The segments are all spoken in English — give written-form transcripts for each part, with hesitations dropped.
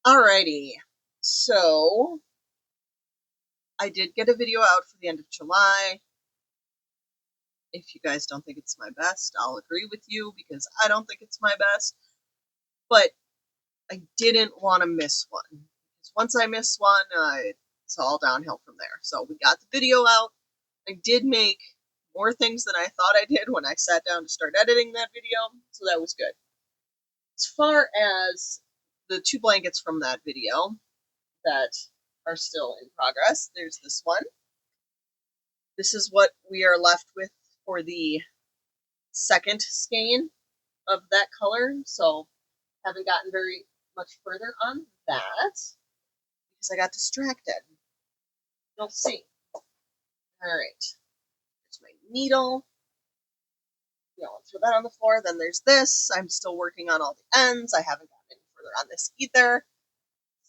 Alrighty, so I did get a video out for the end of July. If you guys don't think it's my best, I'll agree with you because I don't think it's my best. But I didn't want to miss one. Because once I miss one, it's all downhill from there. So we got the video out. I did make more things than I thought I did when I sat down to start editing that video, so that was good. As far as the 2 blankets from that video that are still in progress, there's this one. This is what we are left with for the second skein of that color, so haven't gotten very much further on that because I got distracted. You'll see. Alright, there's my needle. I'll throw that on the floor. Then there's this. I'm still working on all the ends. I haven't gotten any further on this either.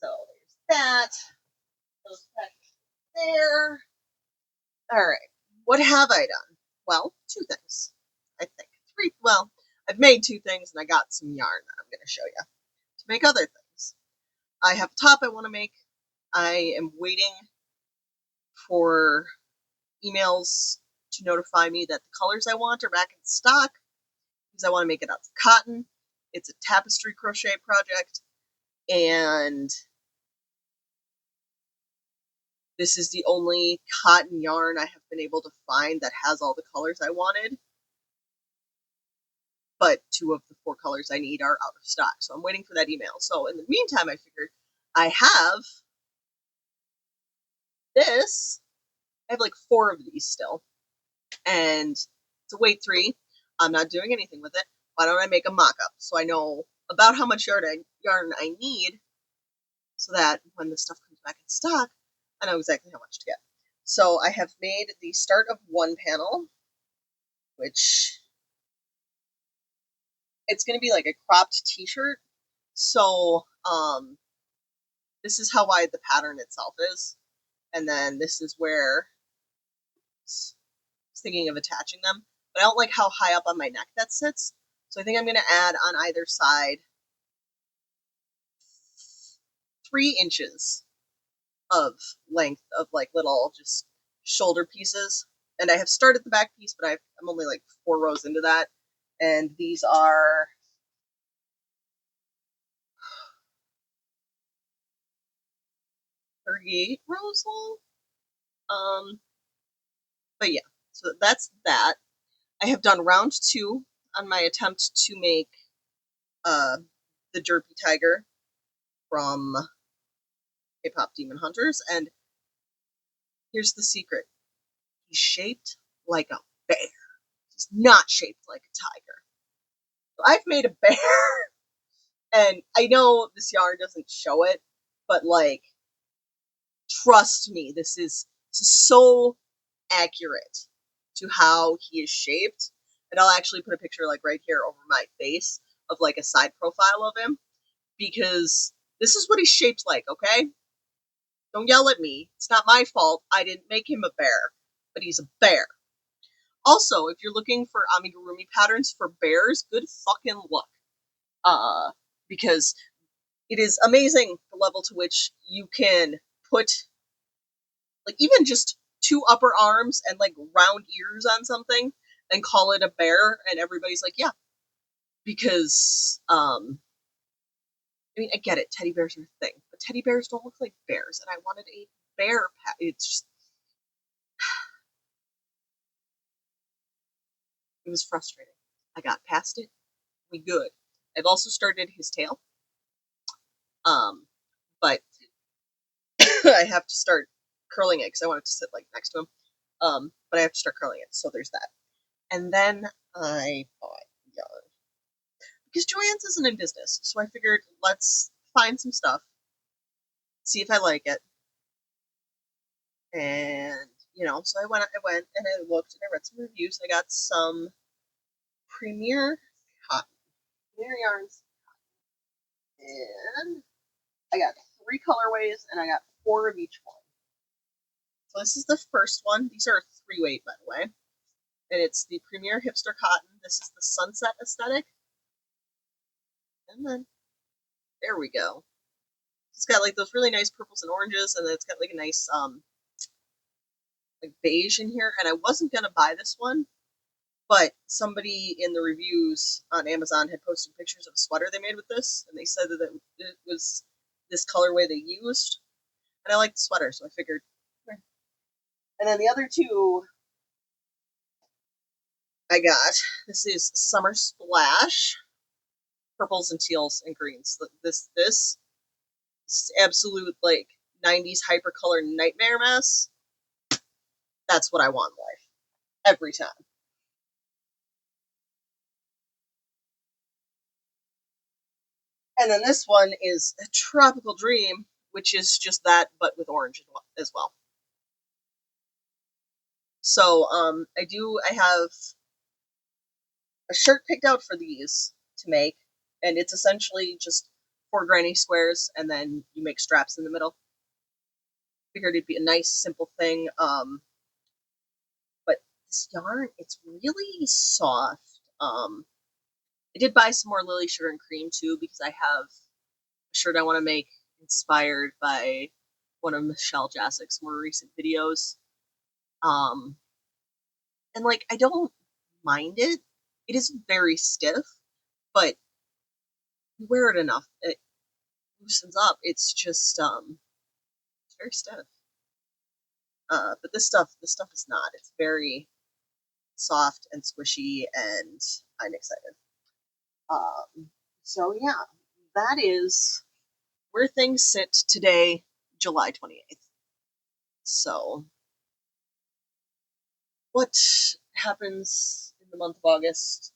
So there's that. Those back there. Alright, what have I done? Well, 2 things, I think. 3, well, I've made 2 things and I got some yarn that I'm going to show you to make other things. I have a top I want to make. I am waiting for emails to notify me that the colors I want are back in stock because I want to make it out of cotton. It's a tapestry crochet project, and this is the only cotton yarn I have been able to find that has all the colors I wanted. But 2 of the 4 colors I need are out of stock, so I'm waiting for that email. So in the meantime, I figured I have this. I have like 4 of these still, and it's a weight 3. I'm not doing anything with it. Why don't I make a mock-up so I know about how much yarn I need, so that when the stuff comes back in stock, I know exactly how much to get. So I have made the start of 1 panel, which it's going to be like a cropped t-shirt. So this is how wide the pattern itself is. And then this is where I was thinking of attaching them. But I don't like how high up on my neck that sits. So I think I'm going to add on either side 3 inches of length of like little just shoulder pieces. And I have started the back piece, but I'm only like 4 rows into that. And these are 38 rows long. But yeah, so that's that. I have done round 2 on my attempt to make the Derpy Tiger from K-Pop Demon Hunters, and here's the secret. He's shaped like a bear. He's not shaped like a tiger. So I've made a bear, and I know this yarn doesn't show it, but like, trust me, this is so accurate to how he is shaped. And I'll actually put a picture like right here over my face of like a side profile of him, because this is what he's shaped like, okay? Don't yell at me. It's not my fault. I didn't make him a bear, but he's a bear. Also, if you're looking for amigurumi patterns for bears, good fucking luck. Because it is amazing the level to which you can put like even just 2 upper arms and like round ears on something and call it a bear, and everybody's like, yeah. Because I mean, I get it, teddy bears are a thing, but teddy bears don't look like bears, and I wanted a bear it's just, it was frustrating. I got past it. We good. I've also started his tail. But I have to start curling it because I want it to sit like next to him. But I have to start curling it, so there's that. And then I bought yarn because Joann's isn't in business, so I figured let's find some stuff, see if I like it, and so I went and I looked and I read some reviews. I got some Premier cotton, Premier yarns, and I got 3 colorways and I got 4 of each one. So this is the first one. These are 3-weight, by the way. And it's the Premier Hipster Cotton. This is the Sunset Aesthetic. And then, there we go. It's got like those really nice purples and oranges, and then it's got like a nice like beige in here. And I wasn't gonna buy this one, but somebody in the reviews on Amazon had posted pictures of a sweater they made with this, and they said that it was this colorway they used, and I like the sweater, so I figured. And then the other two I got, this is Summer Splash, purples and teals and greens. This absolute like 90s hypercolor nightmare mess. That's what I want in life every time. And then this one is a Tropical Dream, which is just that, but with orange as well. So I have a shirt picked out for these to make, and it's essentially just 4 granny squares, and then you make straps in the middle. Figured it'd be a nice, simple thing. But this yarn, it's really soft. I did buy some more Lily Sugar and Cream too, because I have a shirt I want to make inspired by one of Michelle Jasek's more recent videos. And like, I don't mind it. It is very stiff, but you wear it enough, it loosens up. It's just it's very stiff. But this stuff is not. It's very soft and squishy, and I'm excited. So yeah, that is where things sit today, July 28th. So, what happens in the month of August,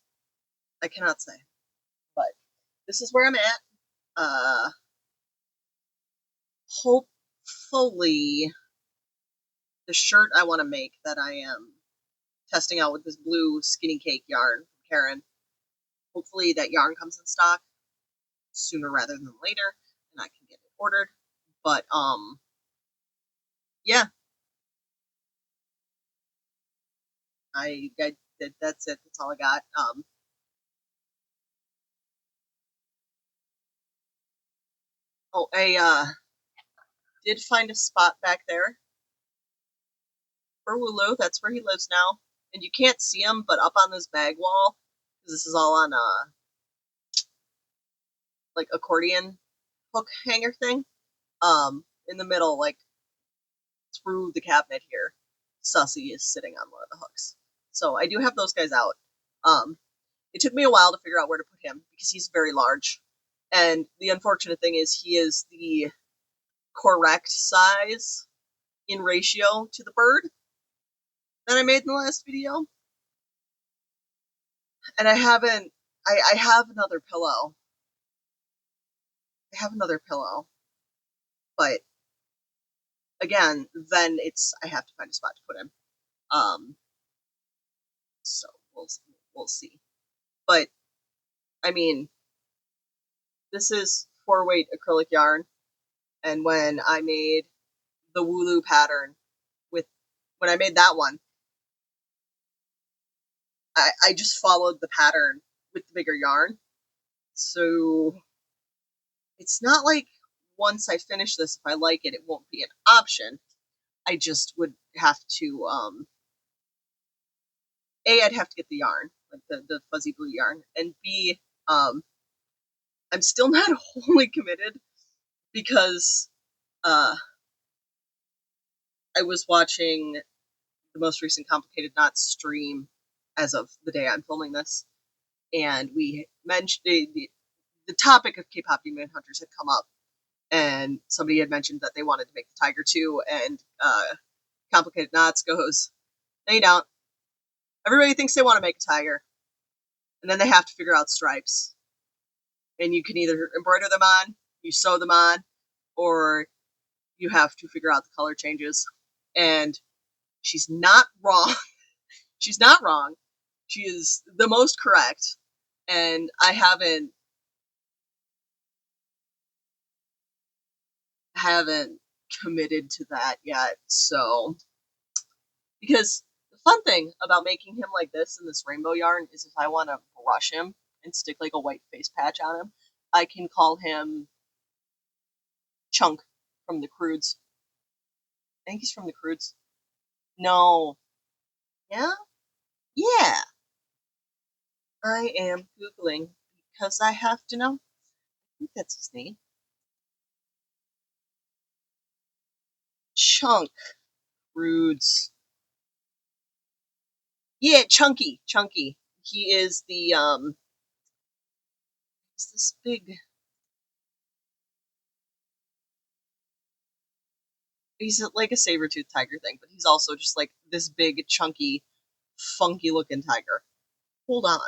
I cannot say. But this is where I'm at. Hopefully, the shirt I want to make that I am testing out with this blue skinny cake yarn from Caron, hopefully that yarn comes in stock sooner rather than later, and I can get it ordered. But yeah, that's it. That's all I got. Oh, I did find a spot back there for Wooloo. That's where he lives now, and you can't see him, but up on this bag wall, because this is all on like accordion hook hanger thing. In the middle, like through the cabinet here, Sussy is sitting on one of the hooks. So I do have those guys out. It took me a while to figure out where to put him because he's very large. And the unfortunate thing is he is the correct size in ratio to the bird that I made in the last video. And I haven't, I have another pillow. I have another pillow. But again, then I have to find a spot to put him. So we'll see. But I mean, this is 4-weight acrylic yarn, and when I made the Wooloo pattern when I made that one, I just followed the pattern with the bigger yarn. So it's not like once I finish this, if I like it, it won't be an option. I just would have to I'd have to get the yarn, like the fuzzy blue yarn, and B, I'm still not wholly committed because I was watching the most recent Complicated Knots stream as of the day I'm filming this, and we mentioned the topic of K-pop demon hunters had come up, and somebody had mentioned that they wanted to make the tiger too, and Complicated Knots goes, "No, you don't. Everybody thinks they want to make a tiger, and then they have to figure out stripes, and you can either embroider them on, you sew them on, or you have to figure out the color changes." And she's not wrong. She's not wrong. She is the most correct, and I haven't committed to that yet. So, because the fun thing about making him like this in this rainbow yarn is if I want to brush him and stick like a white face patch on him, I can call him Chunk from the Croods. I think he's from the Croods. No. Yeah? Yeah. I am Googling because I have to know. I think that's his name. Chunk. Croods. Yeah, Chunky. Chunky. He is the, he's this big, he's like a saber-toothed tiger thing, but he's also just like this big, chunky, funky looking tiger. Hold on.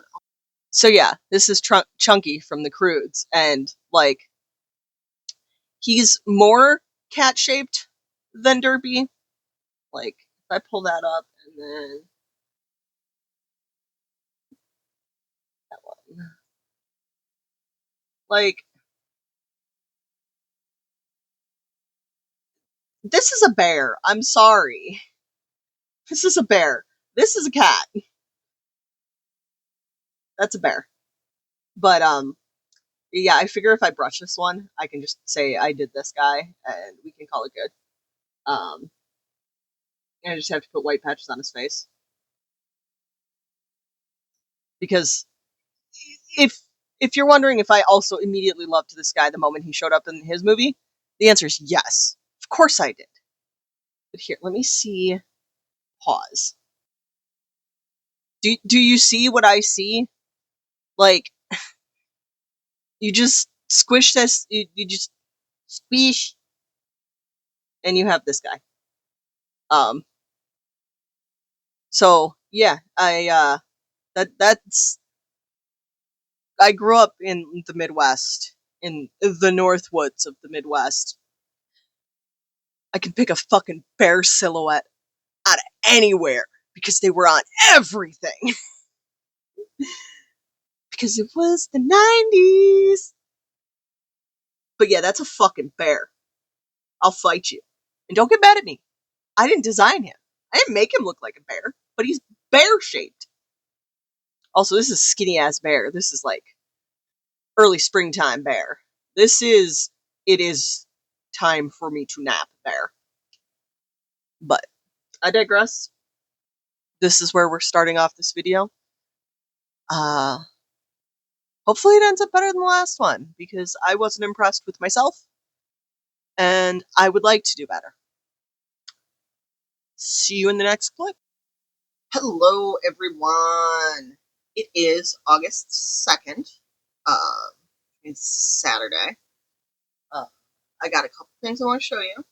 So yeah, this is Chunky from the Croods, and like he's more cat shaped than Derpy. Like if I pull that up and then that one, like this is a bear. I'm sorry, this is a bear. This is a cat. That's a bear. But yeah, I figure if I brush this one, I can just say I did this guy, and we can call it good. And I just have to put white patches on his face because if if you're wondering if I also immediately loved this guy the moment he showed up in his movie, the answer is yes. Of course I did. But here, let me see. Pause. Do you see what I see? Like you just squish this. You just squish, and you have this guy. Um. So yeah, that's I grew up in the Midwest, in the North Woods of the Midwest. I can pick a fucking bear silhouette out of anywhere because they were on everything. Because it was the 90s. But yeah, that's a fucking bear. I'll fight you. And don't get mad at me. I didn't design him. I didn't make him look like a bear, but he's bear shaped. Also, this is skinny ass bear. This is like early springtime bear. It is time for me to nap bear. But I digress. This is where we're starting off this video. Uh, Hopefully it ends up better than the last one because I wasn't impressed with myself and I would like to do better. See you in the next clip. Hello, everyone. It is August 2nd. It's Saturday. Uh, I got a couple things I want to show you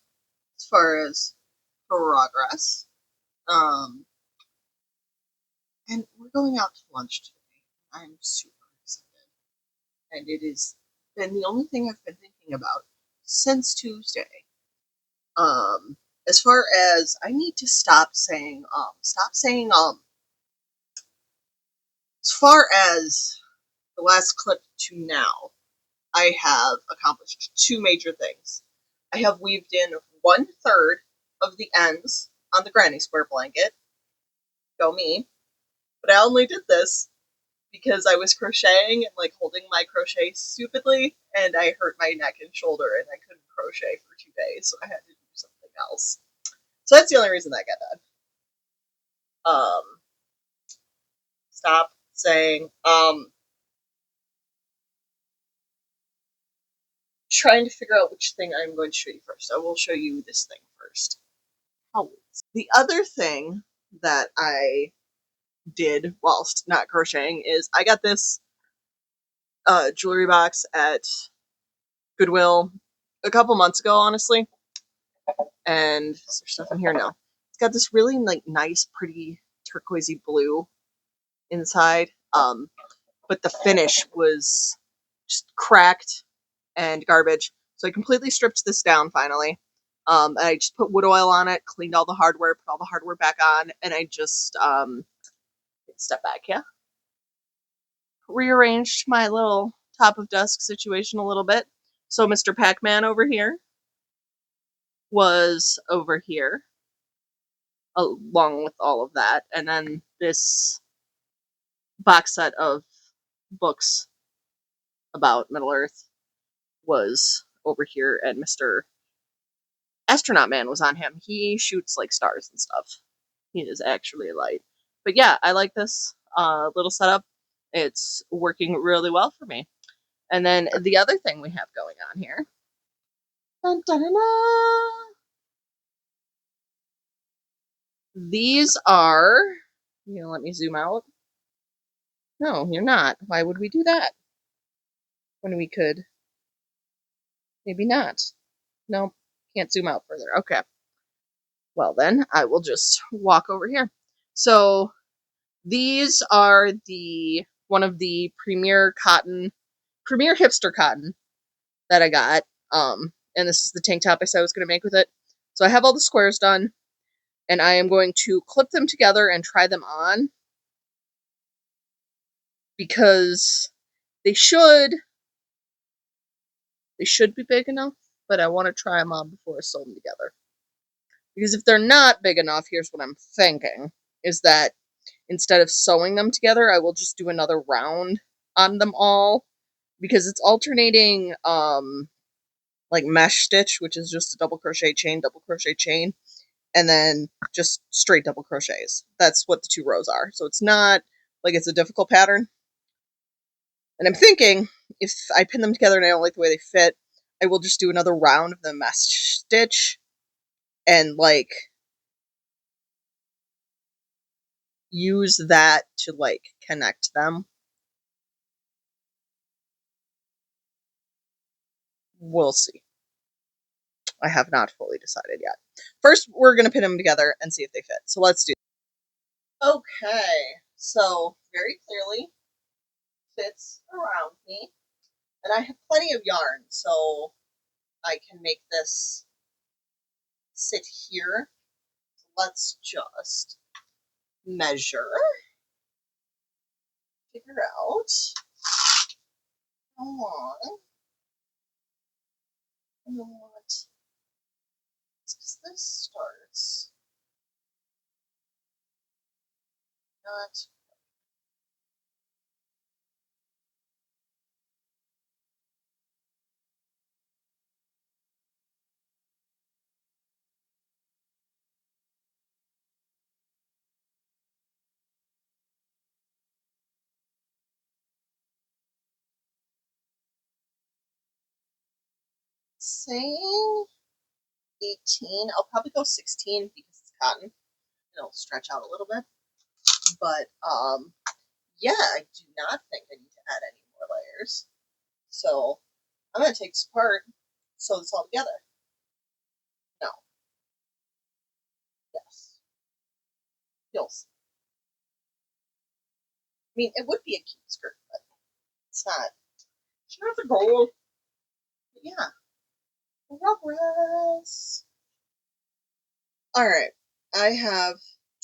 as far as progress. And we're going out to lunch today. I'm super excited. And it has been the only thing I've been thinking about since Tuesday. As far as I need to stop saying. As far as the last clip to now, I have accomplished two major things. I have weaved in 1/3 of the ends on the GrannySquare blanket. Go me. But I only did this because I was crocheting and like holding my crochet stupidly, and I hurt my neck and shoulder, and I couldn't crochet for 2 days, so I had to do something else. So that's the only reason that got done. Stop saying trying to figure out which thing I'm going to show you first. I will show you this thing first. Oh. The other thing that I did whilst not crocheting is I got this jewelry box at Goodwill a couple months ago, honestly. And is there stuff in here? No. It's got this really like nice, pretty turquoisey blue inside. But the finish was just cracked and garbage. So I completely stripped this down finally. And I just put wood oil on it, cleaned all the hardware, put all the hardware back on, and I just step back, yeah. Rearranged my little top of desk situation a little bit. So Mr. Pac-Man over here was over here, along with all of that, and then this box set of books about Middle Earth was over here, and Mr. Astronaut Man was on him. He shoots like stars and stuff. He is actually a light. But yeah, I like this little setup. It's working really well for me. And then the other thing we have going on here. Dun, dun, dun, dun. These are, you know, let me zoom out. No, you're not. Why would we do that? When we could maybe not. No, can't zoom out further. Okay. Well then, I will just walk over here. So these are one of the premier hipster cotton that I got. And this is the tank top I said I was going to make with it. So I have all the squares done, and I am going to clip them together and try them on, because they should be big enough, but I want to try them on before I sew them together. Because if they're not big enough, here's what I'm thinking, is that instead of sewing them together, I will just do another round on them all, because it's alternating like mesh stitch, which is just a double crochet chain, and then just straight double crochets. That's what the 2 rows are. So it's not like it's a difficult pattern. And I'm thinking, if I pin them together and I don't like the way they fit, I will just do another round of the mesh stitch and like use that to like connect them. We'll see. I have not fully decided yet. First, we're going to pin them together and see if they fit. So let's do it. Okay, so very clearly fits around me. And I have plenty of yarn, so I can make this sit here. Let's just measure, figure out how long I want, because this starts not. Saying 18. I'll probably go 16 because it's cotton. It'll stretch out a little bit. But yeah, I do not think I need to add any more layers. So I'm gonna take this apart, sew this all together. No. Yes. You'll see. I mean, it would be a cute skirt, but it's not. It's not the goal. But yeah. Progress. Alright. I have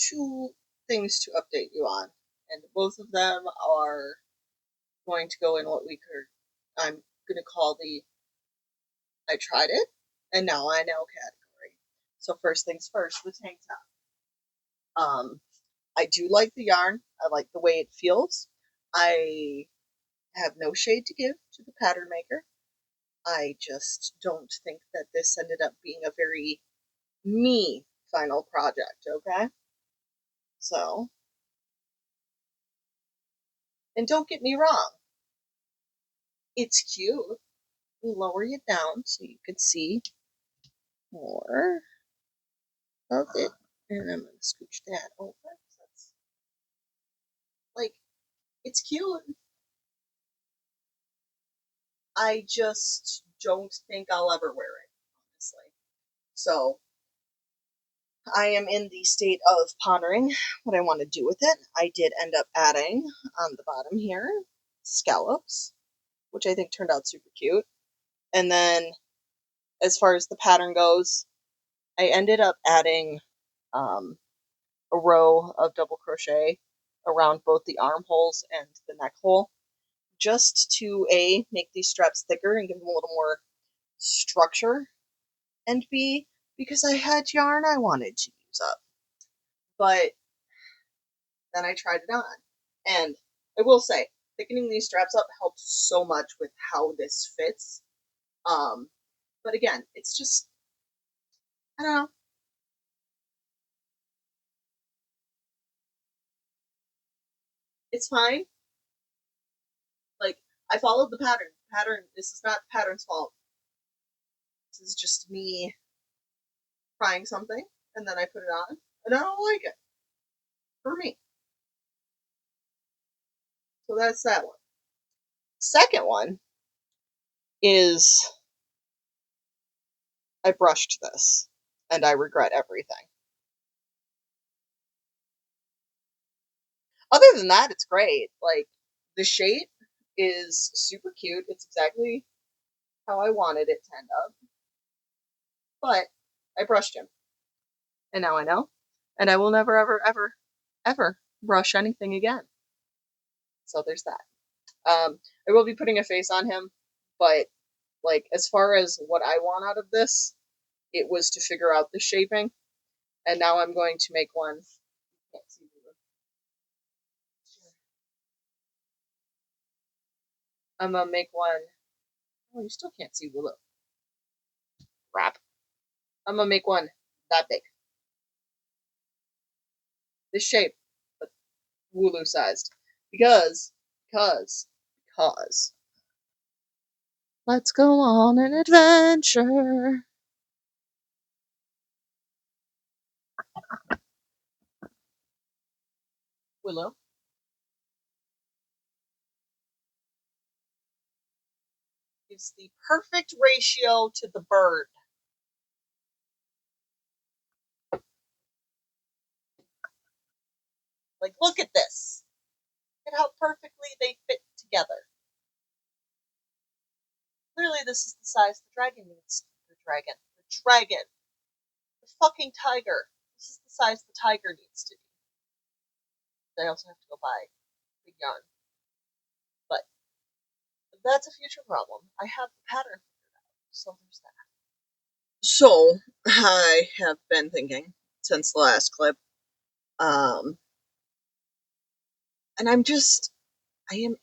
2 things to update you on. And both of them are going to go in what I'm going to call the I tried it, and now I know category. So first things first, the tank top. I do like the yarn. I like the way it feels. I have no shade to give to the pattern maker. I just don't think that this ended up being a very me final project, okay? So, and don't get me wrong, it's cute. Lower it down so you can see more of it. And I'm going to scooch that over. That's, like, it's cute. I just don't think I'll ever wear it, honestly. So, I am in the state of pondering what I want to do with it. I did end up adding on the bottom here scallops, which I think turned out super cute. And then as far as the pattern goes, I ended up adding a row of double crochet around both the armholes and the neck hole, just to A, make these straps thicker and give them a little more structure, and B, because I had yarn I wanted to use up. But then I tried it on, and I will say, thickening these straps up helped so much with how this fits. But again, it's just, I don't know. It's fine. Like, I followed the pattern. This is not the pattern's fault. This is just me trying something, and then I put it on, and I don't like it. For me. So that's that one. Second one is I brushed this, and I regret everything. Other than that, it's great. Like, the shape is super cute. It's exactly how I wanted it to end up. But I brushed him. And now I know. And I will never, ever, ever, ever brush anything again. So there's that. I will be putting a face on him, but, like, as far as what I want out of this, it was to figure out the shaping. And now I'm going to make one. Can't see the I'm gonna make one. Oh, you still can't see Willow. Crap. I'm gonna make one that big. This shape, but Wooloo sized. Because. Let's go on an adventure. Willow. Is the perfect ratio to the bird. Like, look at this. Look at how perfectly they fit together. Clearly, this is the size the dragon needs. The dragon. The fucking tiger. This is the size the tiger needs to be. I also have to go buy big yarn. But that's a future problem. I have the pattern figured out, so there's that. So, I have been thinking since the last clip, and I am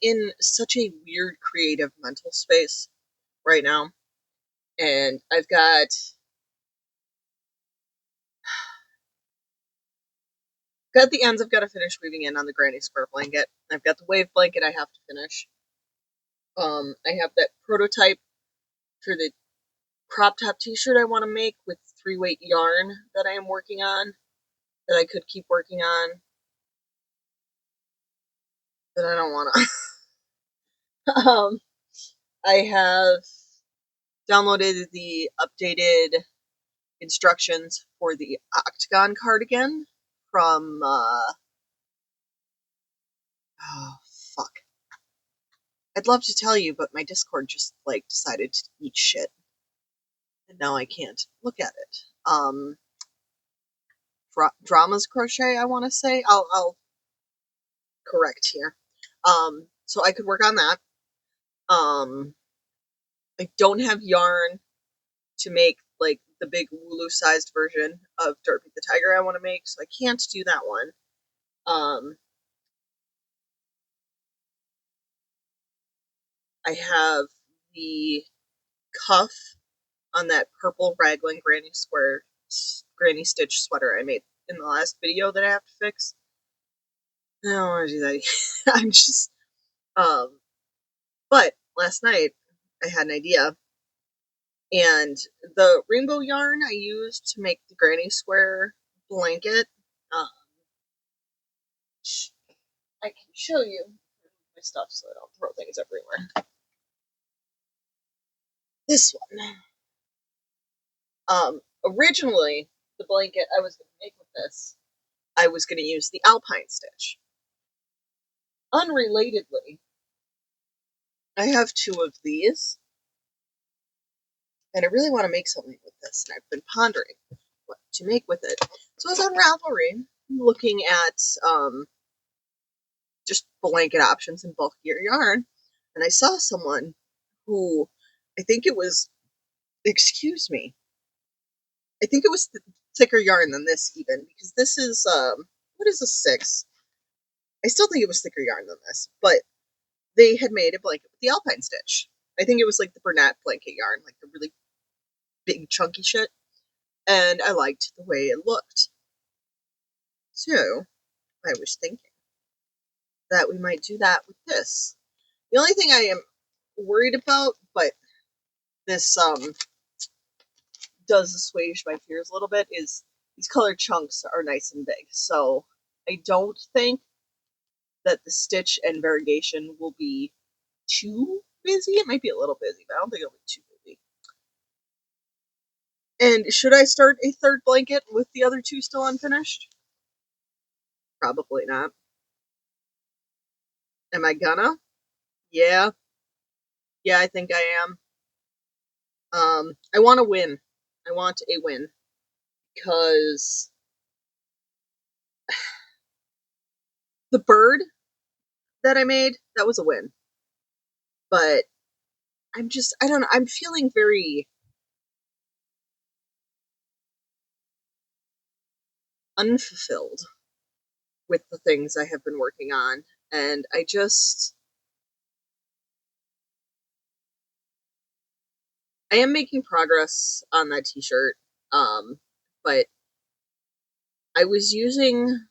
in such a weird creative mental space right now, and I've got the ends I've got to finish weaving in on the GrannySquare Blanket. I've got the wave blanket I have to finish. I have that prototype for the crop top t-shirt I want to make with 3-weight yarn that I am working on, that I could keep working on, that I don't want to. I have downloaded the updated instructions for the Octagon cardigan from, oh, fuck. I'd love to tell you, but my Discord just, like, decided to eat shit. And now I can't look at it. Drama's Crochet, I want to say. I'll correct here. So I could work on that. I don't have yarn to make, like, the big Wooloo-sized version of Dorothy the Tiger I want to make, so I can't do that one. I have the cuff on that purple raglan Granny Stitch sweater I made in the last video that I have to fix. I don't want to do that. I'm just, but last night I had an idea, and the rainbow yarn I used to make the GrannySquare Blanket, I can show you my stuff so I don't throw things everywhere. This one. Originally, the blanket I was going to make with this, I was going to use the Alpine stitch. Unrelatedly, I have 2 of these, and I really want to make something with this, and I've been pondering what to make with it. So I was on Ravelry looking at just blanket options and bulkier yarn, and I saw someone who, I think it was, excuse me, I think it was thicker yarn than this even, because this is, what is a 6? I still think it was thicker yarn than this, but they had made a blanket with the Alpine stitch. I think it was like the Bernat blanket yarn, like the really big chunky shit, and I liked the way it looked. So I was thinking that we might do that with this. The only thing I am worried about, but this does assuage my fears a little bit, is these colored chunks are nice and big. So I don't think that the stitch and variegation will be too busy. It might be a little busy, but I don't think it'll be too busy. And should I start a third blanket with the other two still unfinished? Probably not. Am I gonna? Yeah. Yeah, I think I am. I want to win. I want a win. Because the bird that I made, that was a win. But I don't know, I'm feeling very unfulfilled with the things I have been working on. And I am making progress on that t-shirt. But I was using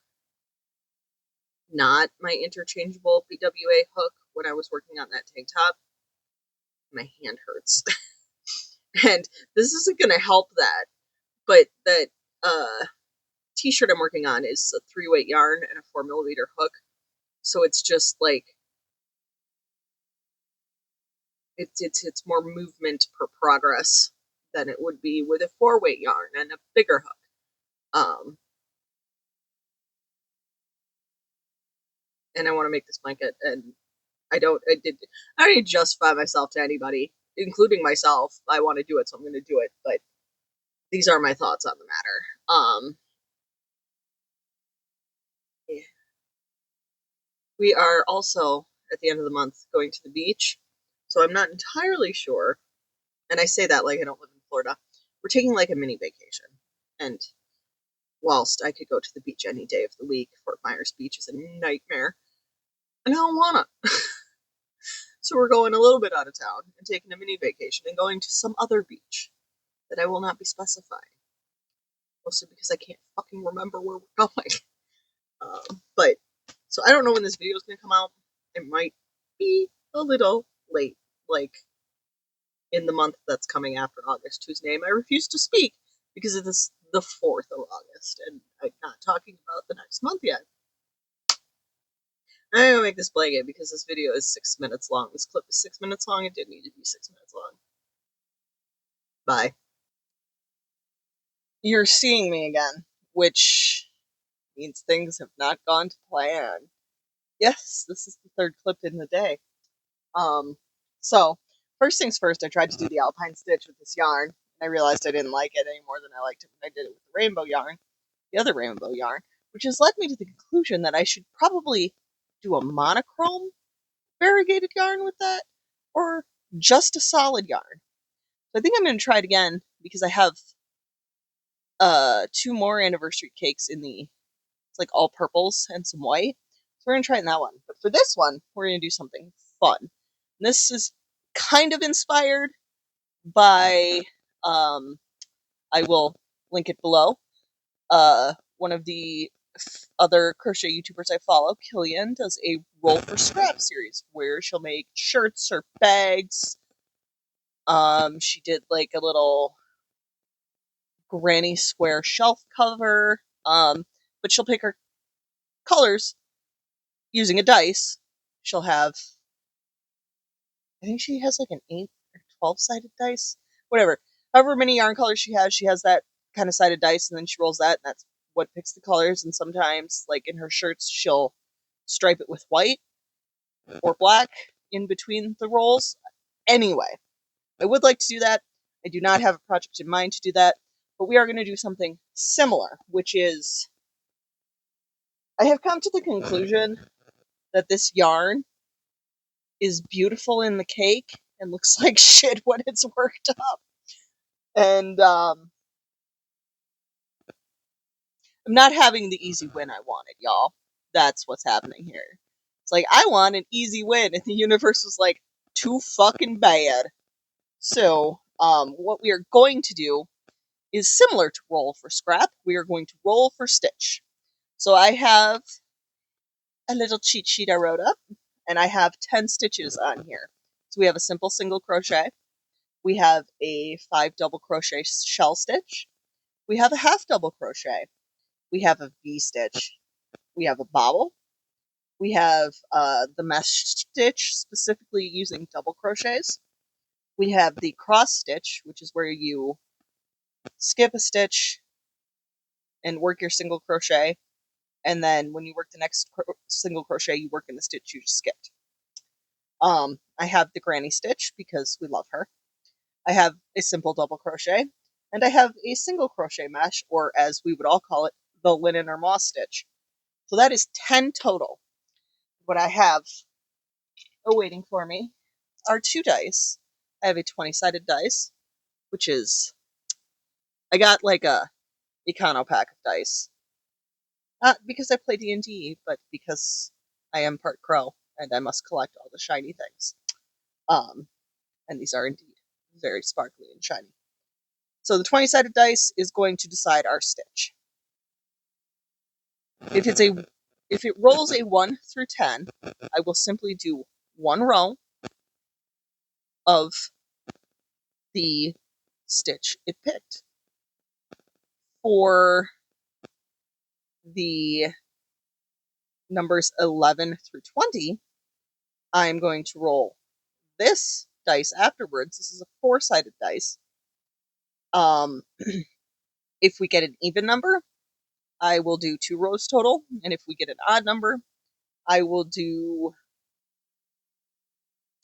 not my interchangeable BWA hook when I was working on that tank top. My hand hurts. And this isn't going to help that. But that t-shirt I'm working on is a 3-weight yarn and a 4mm hook. So it's just like, it's more movement per progress than it would be with a 4-weight yarn and a bigger hook. And I want to make this blanket, and I already justify myself to anybody, including myself. I want to do it, so I'm going to do it. But these are my thoughts on the matter. Yeah. We are also at the end of the month going to the beach, so I'm not entirely sure. And I say that like I don't live in Florida. We're taking like a mini vacation, and whilst I could go to the beach any day of the week, Fort Myers Beach is a nightmare, and I don't wanna. So we're going a little bit out of town and taking a mini vacation and going to some other beach that I will not be specifying. Mostly because I can't fucking remember where we're going. But, so I don't know when this video is going to come out. It might be a little late, like in the month that's coming after August, whose name I refuse to speak because it is the 4th of August, and I'm not talking about the next month yet. I'm gonna make this blanket because this video is 6 minutes long. This clip is 6 minutes long. It didn't need to be 6 minutes long. Bye. You're seeing me again, which means things have not gone to plan. Yes, this is the third clip in the day. So first things first, I tried to do the alpine stitch with this yarn, and I realized I didn't like it any more than I liked it when I did it with the rainbow yarn, the other rainbow yarn, which has led me to the conclusion that I should probably do a monochrome variegated yarn with that, or just a solid yarn. So I think I'm going to try it again because I have 2 more anniversary cakes in it's like all purples and some white. So we're going to try it in that one. But for this one, we're going to do something fun. And this is kind of inspired by, I will link it below, one of the other crochet YouTubers I follow, Killian, does a Roll for Scrap series where she'll make shirts or bags. She did like a little GrannySquare shelf cover. But she'll pick her colors using a dice. She'll have, I think she has like an 8 or 12-sided dice. Whatever. However many yarn colors she has that kind of sided dice, and then she rolls that, and that's what picks the colors. And sometimes, like in her shirts, she'll stripe it with white or black in between the rolls. Anyway, I would like to do that. I do not have a project in mind to do that, but we are going to do something similar, which is, I have come to the conclusion that this yarn is beautiful in the cake and looks like shit when it's worked up. And I'm not having the easy win I wanted, y'all. That's what's happening here. It's like, I want an easy win, and the universe was like, too fucking bad. So, what we are going to do is similar to roll for scrap. We are going to roll for stitch. So I have a little cheat sheet I wrote up, and I have 10 stitches on here. So we have a simple single crochet. We have a 5 double crochet shell stitch. We have a half double crochet. We have a V-stitch. We have a bobble. We have the mesh stitch, specifically using double crochets. We have the cross stitch, which is where you skip a stitch and work your single crochet, and then when you work the next single crochet, you work in the stitch you just skipped. I have the granny stitch because we love her. I have a simple double crochet, and I have a single crochet mesh, or as we would all call it, the linen or moss stitch. So that is 10 total. What I have awaiting for me are 2 dice. I have a 20-sided dice, which is, I got like a econo pack of dice. Not because I play D&D, but because I am part crow, and I must collect all the shiny things. And these are indeed very sparkly and shiny. So the 20-sided dice is going to decide our stitch. If it rolls a 1 through 10, I will simply do 1 row of the stitch it picked. For the numbers 11 through 20, I'm going to roll this dice afterwards. This is a 4-sided dice. If we get an even number, I will do 2 rows total, and if we get an odd number, I will do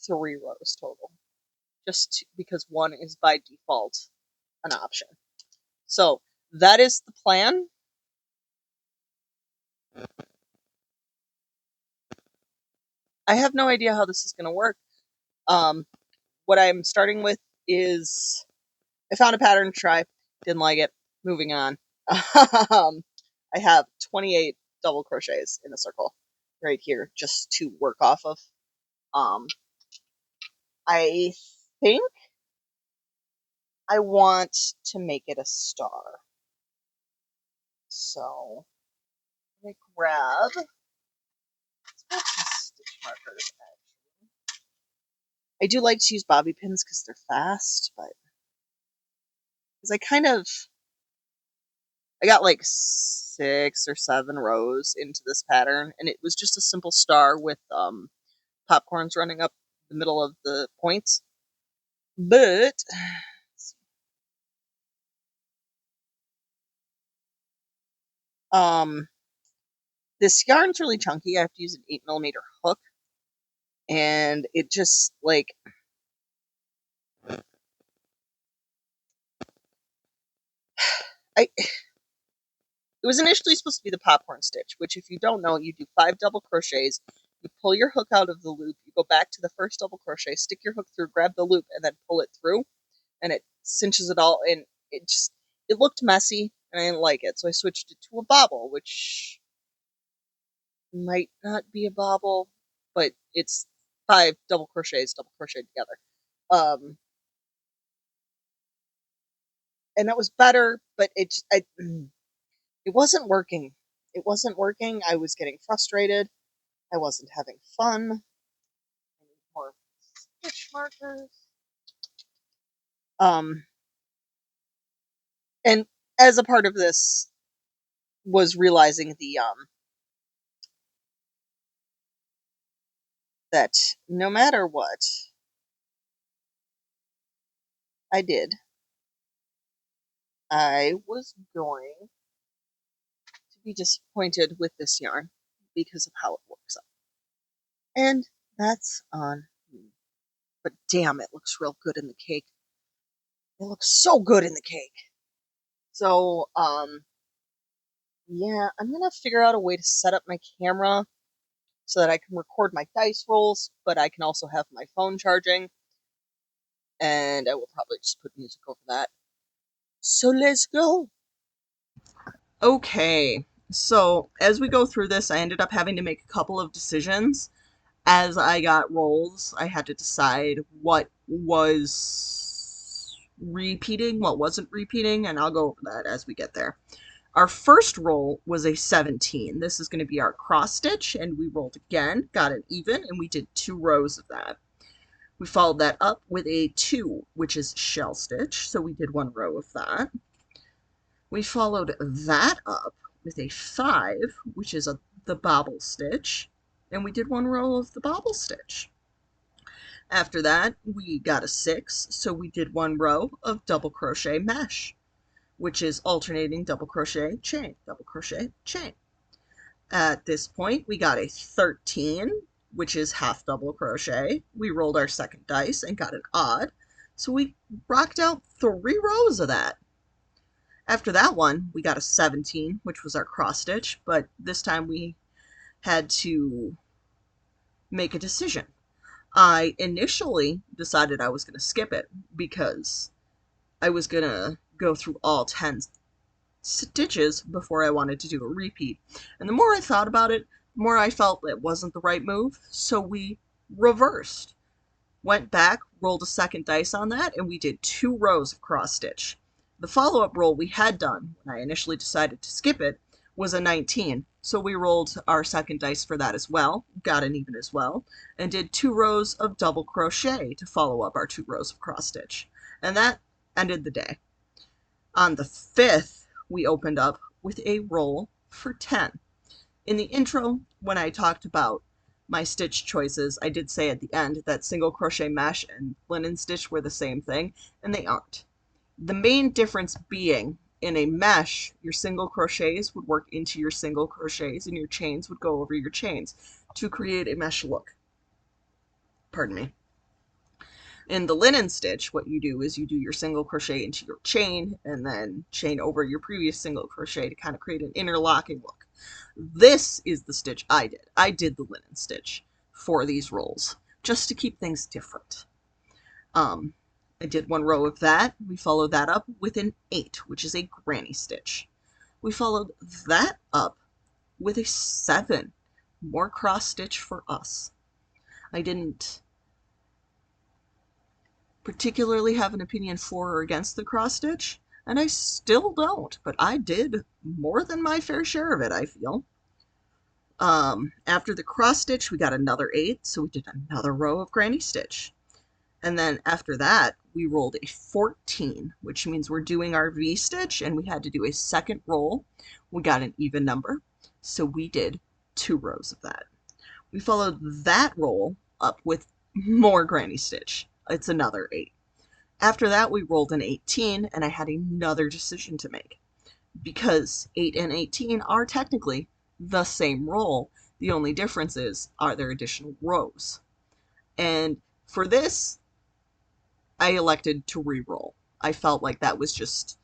3 rows total, just because 1 is by default an option. So that is the plan. I have no idea how this is going to work. What I'm starting with is, I found a pattern to try, didn't like it, moving on. I have 28 double crochets in a circle right here just to work off of. I think I want to make it a star. So let me grab some stitch markers. I do like to use bobby pins because they're fast, but because I got like 6 or 7 rows into this pattern, and it was just a simple star with popcorns running up the middle of the points. But this yarn's really chunky. I have to use an 8mm hook, and it just like it was initially supposed to be the popcorn stitch, which, if you don't know, you do 5 double crochets, you pull your hook out of the loop, you go back to the first double crochet, stick your hook through, grab the loop, and then pull it through, and it cinches it all, and it looked messy, and I didn't like it, so I switched it to a bobble, which might not be a bobble, but it's 5 double crochets, double crocheted together. And that was better, but it wasn't working. It wasn't working. I was getting frustrated. I wasn't having fun. I need more stitch markers. And as a part of this was realizing that no matter what I did, I was going to be disappointed with this yarn because of how it works out. And that's on me. But damn, it looks real good in the cake. It looks so good in the cake. So, yeah, I'm gonna figure out a way to set up my camera so that I can record my dice rolls, but I can also have my phone charging. And I will probably just put music over that. So let's go. Okay, so as we go through this, I ended up having to make a couple of decisions. As I got rolls, I had to decide what was repeating, what wasn't repeating, and I'll go over that as we get there. Our first roll was a 17. This is going to be our cross stitch, and we rolled again, got an even, and we did 2 rows of that. We followed that up with a 2, which is shell stitch, so we did 1 row of that. We followed that up with a 5, which is the bobble stitch, and we did 1 row of the bobble stitch. After that, we got a 6, so we did 1 row of double crochet mesh, which is alternating double crochet, chain, double crochet, chain. At this point, we got a 13, which is half double crochet. We rolled our second dice and got an odd, so we rocked out 3 rows of that. After that one, we got a 17, which was our cross stitch, but this time we had to make a decision. I initially decided I was going to skip it because I was going to go through all 10 stitches before I wanted to do a repeat. And the more I thought about it, the more I felt it wasn't the right move, so we reversed. Went back, rolled a second dice on that, and we did 2 rows of cross stitch. The follow-up roll we had done when I initially decided to skip it was a 19, so we rolled our second dice for that as well, got an even as well, and did 2 rows of double crochet to follow up our 2 rows of cross stitch. And that ended the day. On the 5th, we opened up with a roll for 10. In the intro, when I talked about my stitch choices, I did say at the end that single crochet mesh and linen stitch were the same thing, and they aren't. The main difference being, in a mesh, your single crochets would work into your single crochets and your chains would go over your chains to create a mesh look. Pardon me. In the linen stitch, what you do is you do your single crochet into your chain and then chain over your previous single crochet to kind of create an interlocking look. This is the stitch I did. I did the linen stitch for these rolls, just to keep things different. I did 1 row of that. We followed that up with an 8, which is a granny stitch. We followed that up with a 7, more cross stitch for us. I didn't particularly have an opinion for or against the cross stitch, and I still don't, but I did more than my fair share of it, I feel. After the cross stitch, we got another 8, so we did another row of granny stitch. And then after that, we rolled a 14, which means we're doing our V-stitch, and we had to do a second roll. We got an even number, so we did 2 rows of that. We followed that roll up with more granny stitch. It's another 8. After that, we rolled an 18, and I had another decision to make. Because 8 and 18 are technically the same roll, the only difference is, are there additional rows? And for this, I elected to re-roll. I felt like that was just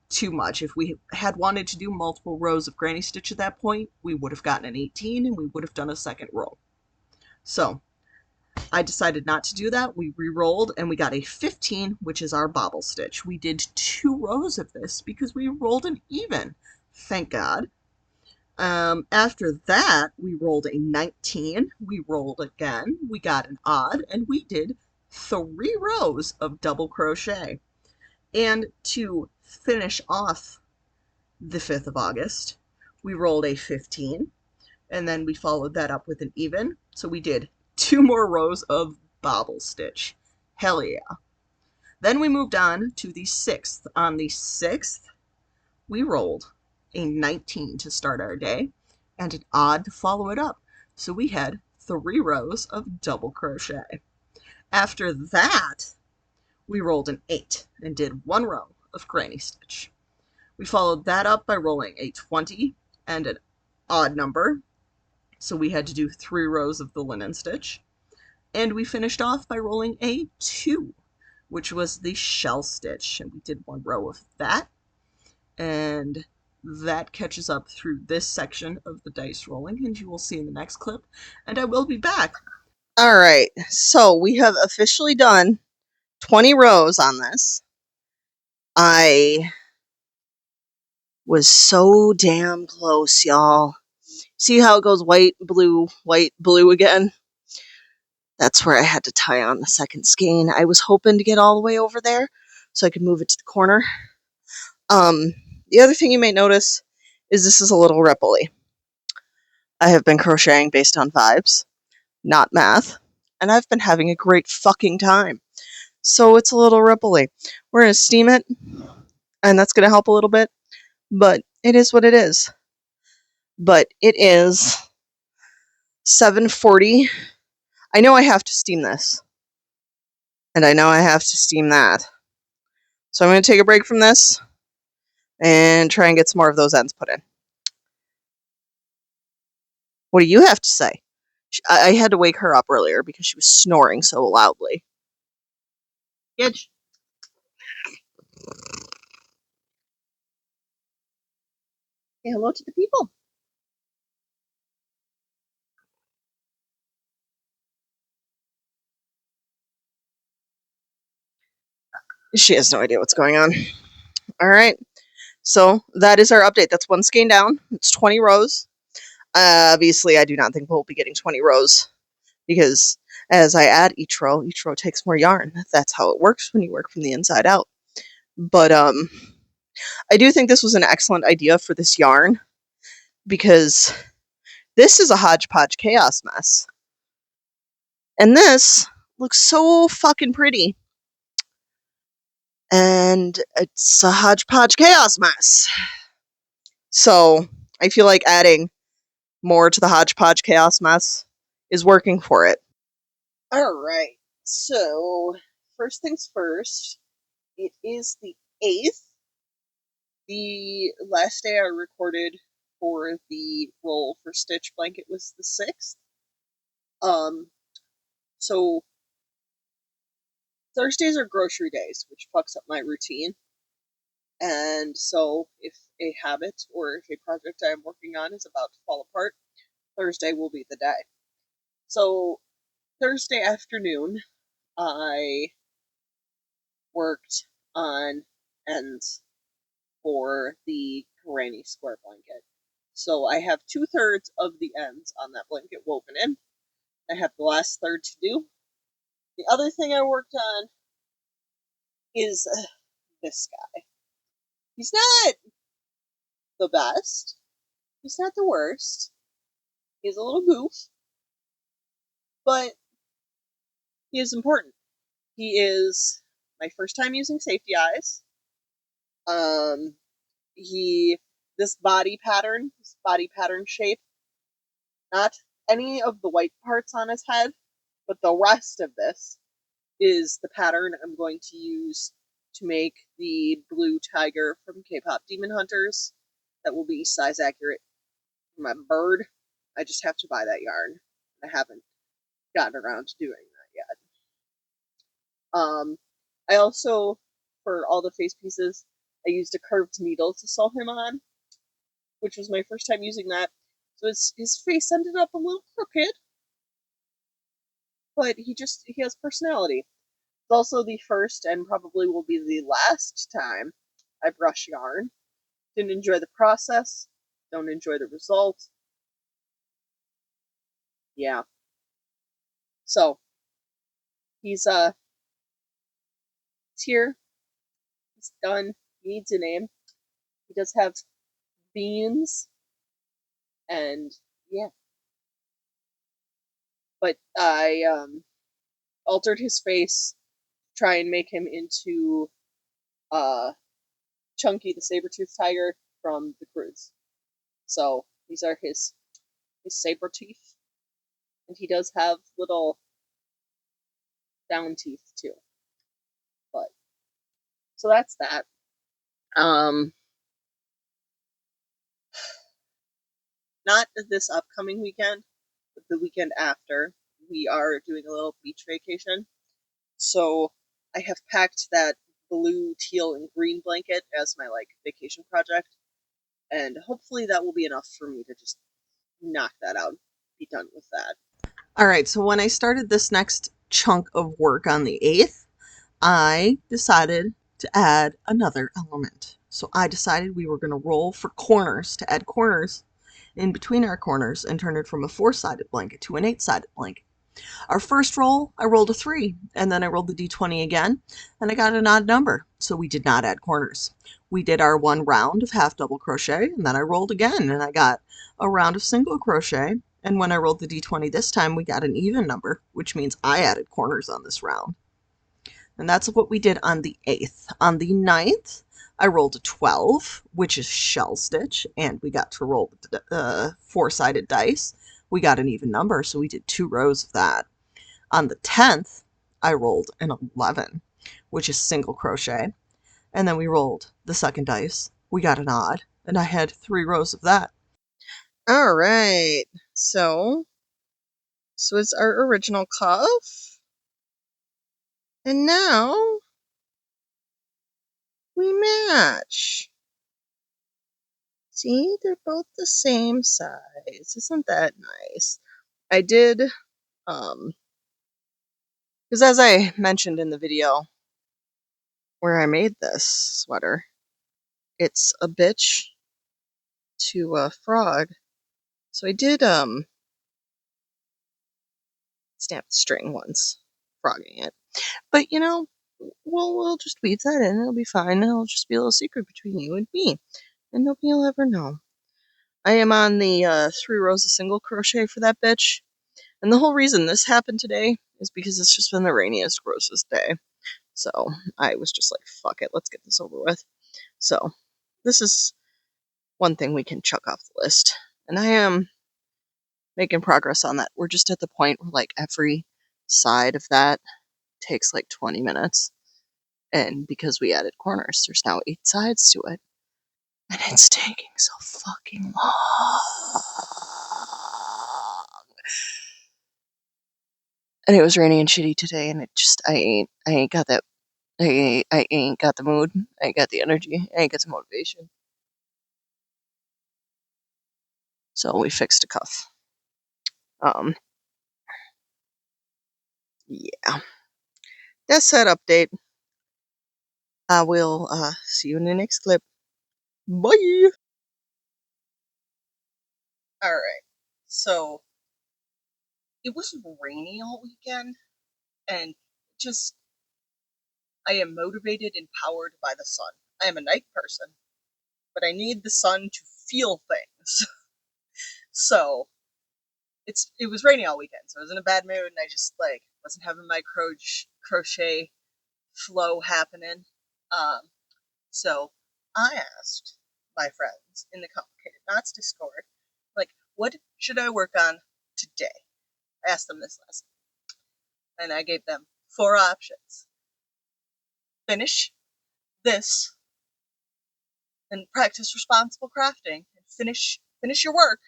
too much. If we had wanted to do multiple rows of granny stitch at that point, we would have gotten an 18 and we would have done a second roll. So I decided not to do that. We re-rolled and we got a 15, which is our bobble stitch. We did 2 rows of this because we rolled an even. Thank God. After that, we rolled a 19. We rolled again. We got an odd, and we did 3 rows of double crochet. And to finish off the 5th of August, we rolled a 15, and then we followed that up with an even. So we did 2 more rows of bobble stitch. Hell yeah. Then we moved on to the 6th. On the 6th, we rolled a 19 to start our day and an odd to follow it up. So we had 3 rows of double crochet. After that, we rolled an 8 and did 1 row of granny stitch. We followed that up by rolling a 20 and an odd number, so we had to do 3 rows of the linen stitch. And we finished off by rolling a 2, which was the shell stitch, and we did 1 row of that. And that catches up through this section of the dice rolling, and you will see in the next clip, and I will be back. All right, so we have officially done 20 rows on this. I was so damn close, y'all. See how it goes white, blue again? That's where I had to tie on the second skein. I was hoping to get all the way over there, so I can move it to the corner. The other thing you may notice is this is a little ripply. I have been crocheting based on vibes, not math, and I've been having a great fucking time. So it's a little ripply. We're going to steam it, and that's going to help a little bit, but it is what it is. But it is 7:40. I know I have to steam this, and I know I have to steam that. So I'm going to take a break from this and try and get some more of those ends put in. What do you have to say? I had to wake her up earlier because she was snoring so loudly. Gidge. Say hello to the people. She has no idea what's going on. All right. So that is our update. That's one skein down. It's 20 rows. Obviously, I do not think we'll be getting 20 rows because as I add each row takes more yarn. That's how it works when you work from the inside out. But I do think this was an excellent idea for this yarn because this is a hodgepodge chaos mess. And this looks so fucking pretty. And it's a hodgepodge chaos mess. So I feel like adding more to the hodgepodge chaos mess is working for it. Alright, so first things first, it is the 8th. The last day I recorded for the roll for Stitch Blanket was the 6th. So Thursdays are grocery days, which fucks up my routine. And so if a habit or if a project I'm working on is about to fall apart, Thursday will be the day. So Thursday afternoon, I worked on ends for the GrannySquare Blanket. So I have 2/3 of the ends on that blanket woven in. I have the last third to do. The other thing I worked on is this guy. He's not the best. He's not the worst. He's a little goof. But he is important. He is my first time using safety eyes. This body pattern shape, not any of the white parts on his head, but the rest of this is the pattern I'm going to use to make the blue tiger from K-Pop Demon Hunters. That will be size accurate for my bird. I just have to buy that yarn. I haven't gotten around to doing that yet. I also, for all the face pieces, I used a curved needle to sew him on, which was my first time using that. So his face ended up a little crooked, but he has personality. It's also the first and probably will be the last time I brush yarn. Didn't enjoy the process, don't enjoy the result. Yeah. So, he's here. He's done. He needs a name. He does have beans, and yeah. But I altered his face, try and make him into Chunky the saber-toothed tiger from the cruise. So these are his saber teeth, and he does have little down teeth too. But so that's that. Not this upcoming weekend, but the weekend after, we are doing a little beach vacation. So I have packed that blue, teal, and green blanket as my vacation project, and hopefully that will be enough for me to just knock that out, be done with that. Alright, so when I started this next chunk of work on the 8th, I decided to add another element. So I decided we were going to roll for corners, to add corners in between our corners and turn it from a 4-sided blanket to an 8-sided blanket. Our first roll, I rolled a 3, and then I rolled the d20 again, and I got an odd number, so we did not add corners. We did our 1 round of half double crochet, and then I rolled again, and I got a round of single crochet, and when I rolled the d20 this time, we got an even number, which means I added corners on this round. And that's what we did on the 8th. On the 9th, I rolled a 12, which is shell stitch, and we got to roll the 4-sided dice. We got an even number, so we did 2 rows of that. On the 10th, I rolled an 11, which is single crochet, and then we rolled the second dice. We got an odd, and I had 3 rows of that. All right, so this was our original cuff, and now we match. See, they're both the same size. Isn't that nice? I did, because as I mentioned in the video where I made this sweater, it's a bitch to a frog. So I did snap the string once, frogging it. But you know, we'll just weave that in. It'll be fine. It'll just be a little secret between you and me, and nobody will ever know. I am on the 3 rows of single crochet for that bitch, and the whole reason this happened today is because it's just been the rainiest, grossest day. So I was just like, fuck it, let's get this over with. So this is one thing we can chuck off the list, and I am making progress on that. We're just at the point where like every side of that takes like 20 minutes. And because we added corners, there's now 8 sides to it. And it's taking so fucking long. And it was rainy and shitty today, and it just I ain't got that I ain't got the mood. I ain't got the energy. I ain't got the motivation. So we fixed a cuff. Yeah. That's that update. I will see you in the next clip. Bye. All right. So it was rainy all weekend, and just I am motivated and powered by the sun. I am a night person, but I need the sun to feel things. So it was rainy all weekend, so I was in a bad mood, and I just like wasn't having my crochet flow happening. Um, so I asked my friends in the Complicated Knots Discord, like, what should I work on today? I asked them this last night, and I gave them 4 options. Finish this, and practice responsible crafting, and finish your work.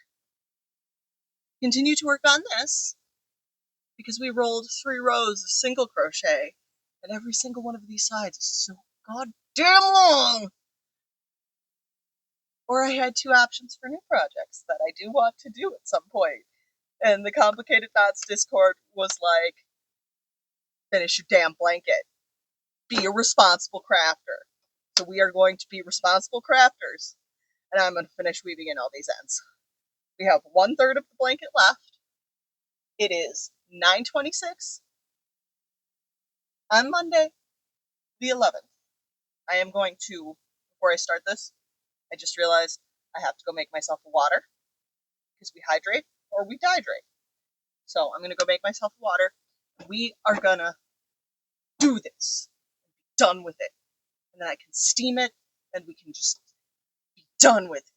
Continue to work on this, because we rolled 3 rows of single crochet, and every single one of these sides is so goddamn long. Or I had 2 options for new projects that I do want to do at some point. And the Complicated Knots Discord was like, finish your damn blanket. Be a responsible crafter. So we are going to be responsible crafters. And I'm going to finish weaving in all these ends. We have 1/3 of the blanket left. It is 9:26 on Monday, the 11th. I am going to, before I start this, I just realized I have to go make myself a water, because we hydrate or we dehydrate. So I'm going to go make myself a water. We are going to do this. Be done with it. And then I can steam it, and we can just be done with it.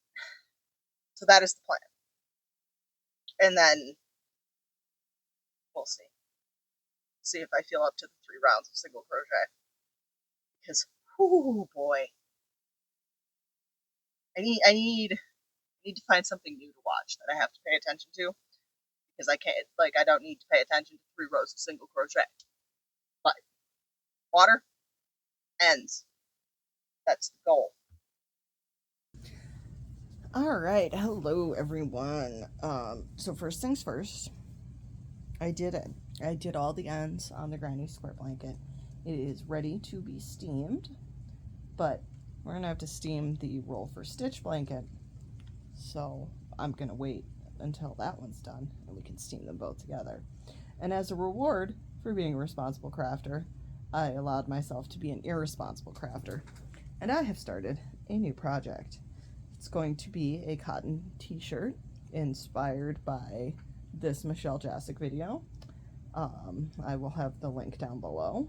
So that is the plan. And then we'll see. See if I feel up to the 3 rounds of single crochet. Because, oh boy. I need to find something new to watch that I have to pay attention to. Because I can't, like, I don't need to pay attention to 3 rows of single crochet. But water, ends. That's the goal. All right, hello everyone. So first things first, I did it. I did all the ends on the GrannySquare Blanket. It is ready to be steamed, but we're gonna have to steam the roll for stitch blanket. So I'm gonna wait until that one's done and we can steam them both together. And as a reward for being a responsible crafter, I allowed myself to be an irresponsible crafter. And I have started a new project. It's going to be a cotton t-shirt inspired by this Michelle Jasic video. I will have the link down below.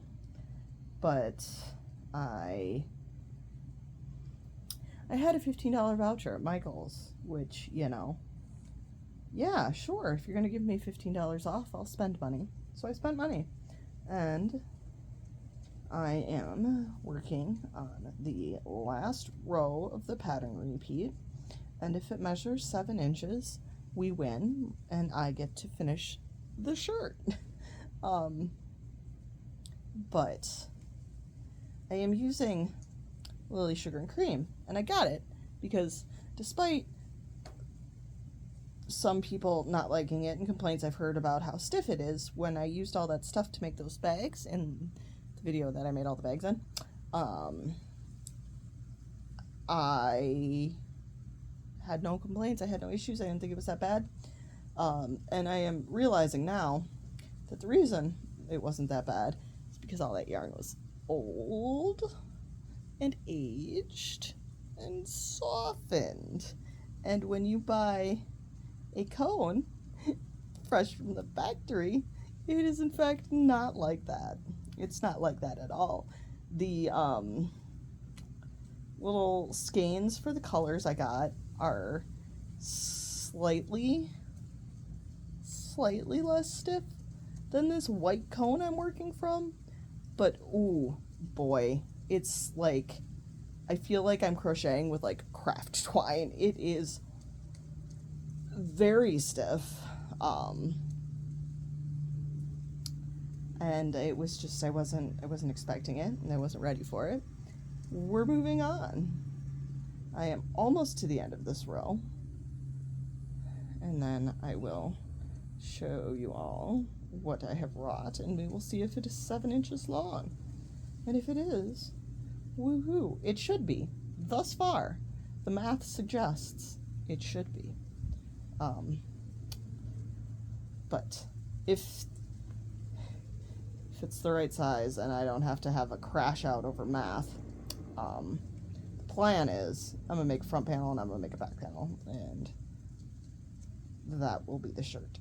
But I had a $15 voucher at Michael's, which, you know, yeah, sure, if you're going to give me $15 off, I'll spend money. So I spent money. And I am working on the last row of the pattern repeat. And if it measures 7 inches, we win, and I get to finish the shirt. But I am using Lily Sugar and Cream, and I got it because despite some people not liking it and complaints I've heard about how stiff it is, when I used all that stuff to make those bags in the video that I made all the bags in, I had no complaints, I had no issues, I didn't think it was that bad. And I am realizing now that the reason it wasn't that bad is because all that yarn was old and aged and softened. And when you buy a cone fresh from the factory, it is in fact not like that. It's not like that at all. The little skeins for the colors I got are slightly less stiff than this white cone I'm working from, but ooh boy, it's like I feel like I'm crocheting with like craft twine. It is very stiff, and it was just I wasn't expecting it, and I wasn't ready for it. We're moving on. I am almost to the end of this row, and then I will show you all what I have wrought, and we will see if it is 7 inches long. And if it is, woohoo, it should be. Thus far, the math suggests it should be. But if it's the right size and I don't have to have a crash out over math, the plan is I'm gonna make a front panel and I'm gonna make a back panel, and that will be the shirt.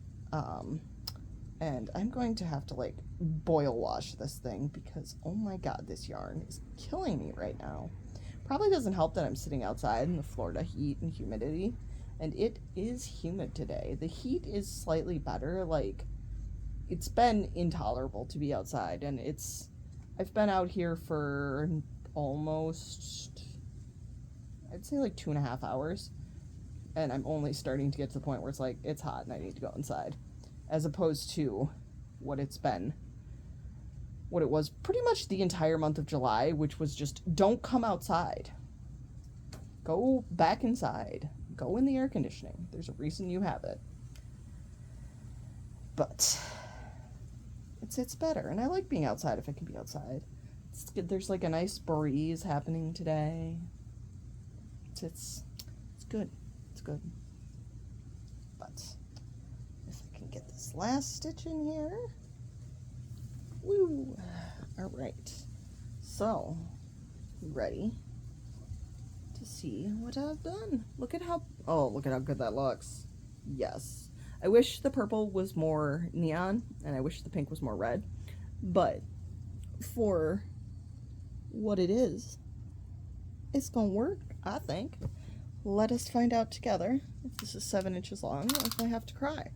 And I'm going to have to like boil wash this thing because oh my god, this yarn is killing me right now. Probably doesn't help that I'm sitting outside in the Florida heat and humidity, and it is humid today. The heat is slightly better. Like, it's been intolerable to be outside, and I've been out here for almost, I'd say like 2.5 hours, and I'm only starting to get to the point where it's like it's hot and I need to go inside, as opposed to what it was pretty much the entire month of July, which was just don't come outside, go back inside, go in the air conditioning. There's a reason you have it. But it's better, and I like being outside if I can be outside. It's good. There's like a nice breeze happening today. It's good. It's good. But if I can get this last stitch in here. Woo! All right. So, ready to see what I've done. Look at how good that looks. Yes. I wish the purple was more neon, and I wish the pink was more red. But for what it is, it's gonna work, I think. Let us find out together if this is 7 inches long, or if I have to cry.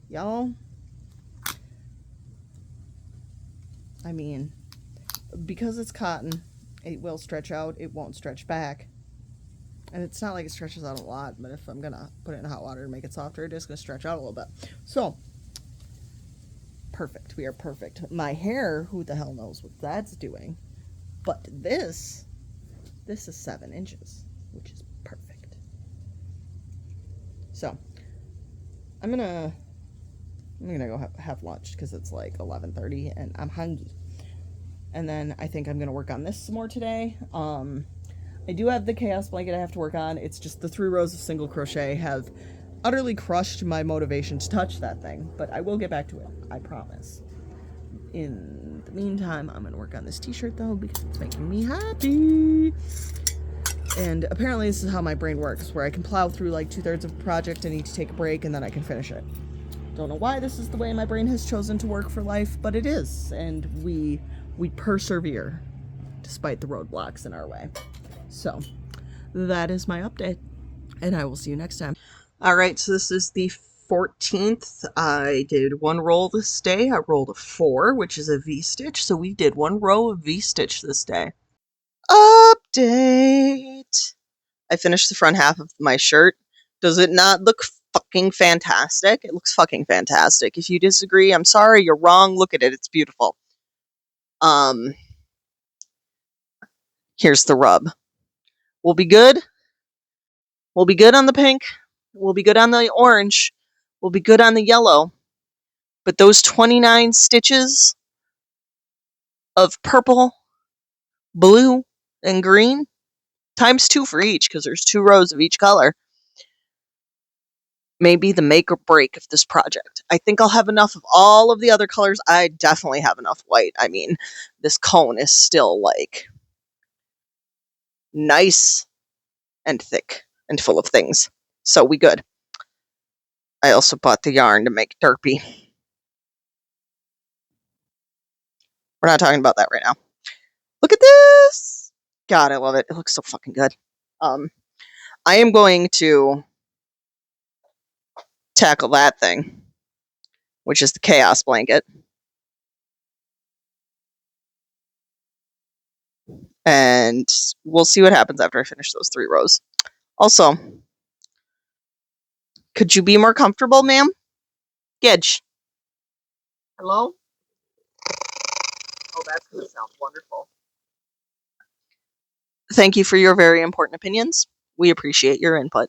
Y'all, I mean, because it's cotton, it will stretch out, it won't stretch back. And it's not like it stretches out a lot, but if I'm gonna put it in hot water to make it softer, it is gonna stretch out a little bit. So, perfect. We are perfect. My hair, who the hell knows what that's doing. But this is 7 inches, which is perfect. So, I'm gonna go have lunch because it's like 11:30 and I'm hungry. And then I think I'm gonna work on this some more today. I do have the chaos blanket I have to work on. It's just the 3 rows of single crochet have utterly crushed my motivation to touch that thing, but I will get back to it. I promise. In the meantime, I'm gonna work on this t-shirt though because it's making me happy. And apparently this is how my brain works, where I can plow through like 2/3 of a project and need to take a break and then I can finish it. Don't know why this is the way my brain has chosen to work for life, but it is, and we persevere despite the roadblocks in our way. So that is my update, and I will see you next time. All right, so this is the 14th. I did one roll this day. I rolled a 4, which is a V-stitch, so we did one row of V-stitch this day. Update! I finished the front half of my shirt. Does it not look fucking fantastic? It looks fucking fantastic. If you disagree, I'm sorry, you're wrong. Look at it, it's beautiful. Here's the rub. We'll be good. We'll be good on the pink. We'll be good on the orange. We'll be good on the yellow. But those 29 stitches of purple, blue, and green, times 2 for each, because there's 2 rows of each color, may be the make or break of this project. I think I'll have enough of all of the other colors. I definitely have enough white. I mean, this cone is still like nice and thick and full of things. So we good. I also bought the yarn to make derpy. We're not talking about that right now. Look at this! God, I love it. It looks so fucking good. I am going to tackle that thing, which is the chaos blanket. And we'll see what happens after I finish those 3 rows. Also, could you be more comfortable, ma'am? Gedge. Hello? Oh, that's going to sound wonderful. Thank you for your very important opinions. We appreciate your input.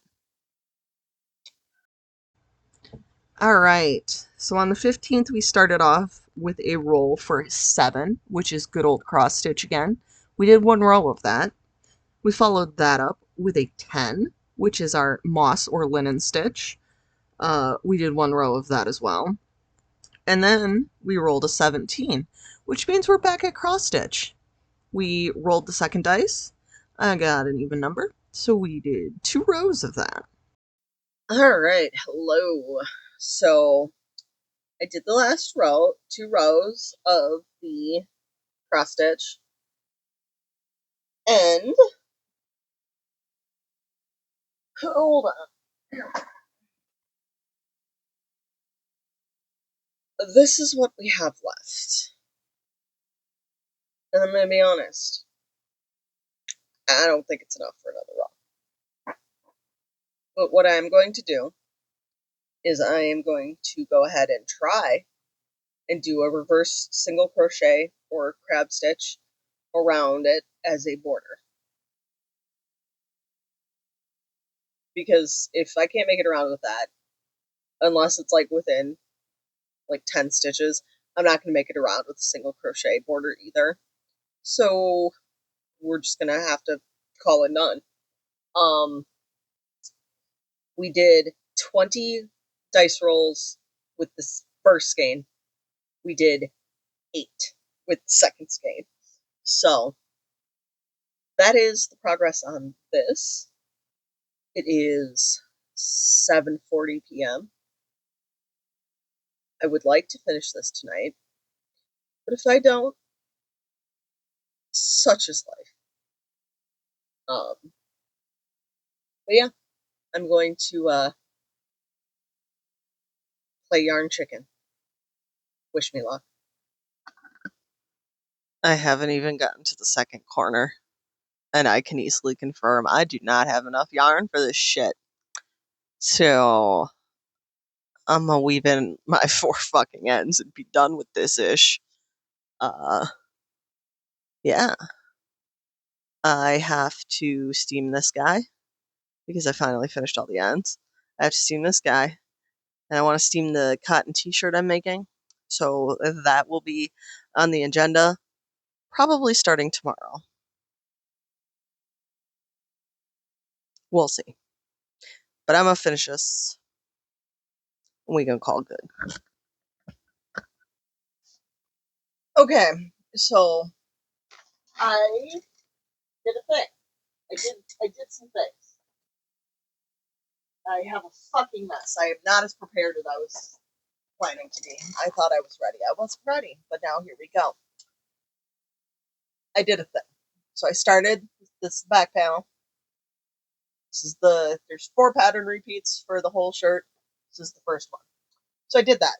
All right. So on the 15th, we started off with a roll for 7, which is good old cross stitch again. We did 1 row of that. We followed that up with a 10, which is our moss or linen stitch. We did 1 row of that as well. And then we rolled a 17, which means we're back at cross stitch. We rolled the second dice. I got an even number, so we did 2 rows of that. All right, hello. So I did the last row, 2 rows of the cross stitch, and hold on. This is what we have left. And I'm going to be honest, I don't think it's enough for another row. But what I am going to do is I am going to go ahead and try and do a reverse single crochet or crab stitch around it as a border. Because if I can't make it around with that, unless it's like within like 10 stitches, I'm not going to make it around with a single crochet border either. So we're just going to have to call it none. We did 20 dice rolls with this first skein. We did 8 with the second skein. So that is the progress on this. It is 7:40 p.m. I would like to finish this tonight, but if I don't, such is life. But yeah, I'm going to play yarn chicken. Wish me luck. I haven't even gotten to the second corner, and I can easily confirm I do not have enough yarn for this shit. So I'm gonna weave in my 4 fucking ends and be done with this ish. Yeah. I have to steam this guy because I finally finished all the ends. I have to steam this guy, and I want to steam the cotton t-shirt I'm making. So that will be on the agenda, probably starting tomorrow. We'll see. But I'm gonna finish this and we can call it good. Okay, so I did a thing. I did some things. I have a fucking mess. I am not as prepared as I was planning to be. I thought I was ready. I wasn't ready, but now here we go. I did a thing. So I started this back panel. There's 4 pattern repeats for the whole shirt. This is the first one. So I did that.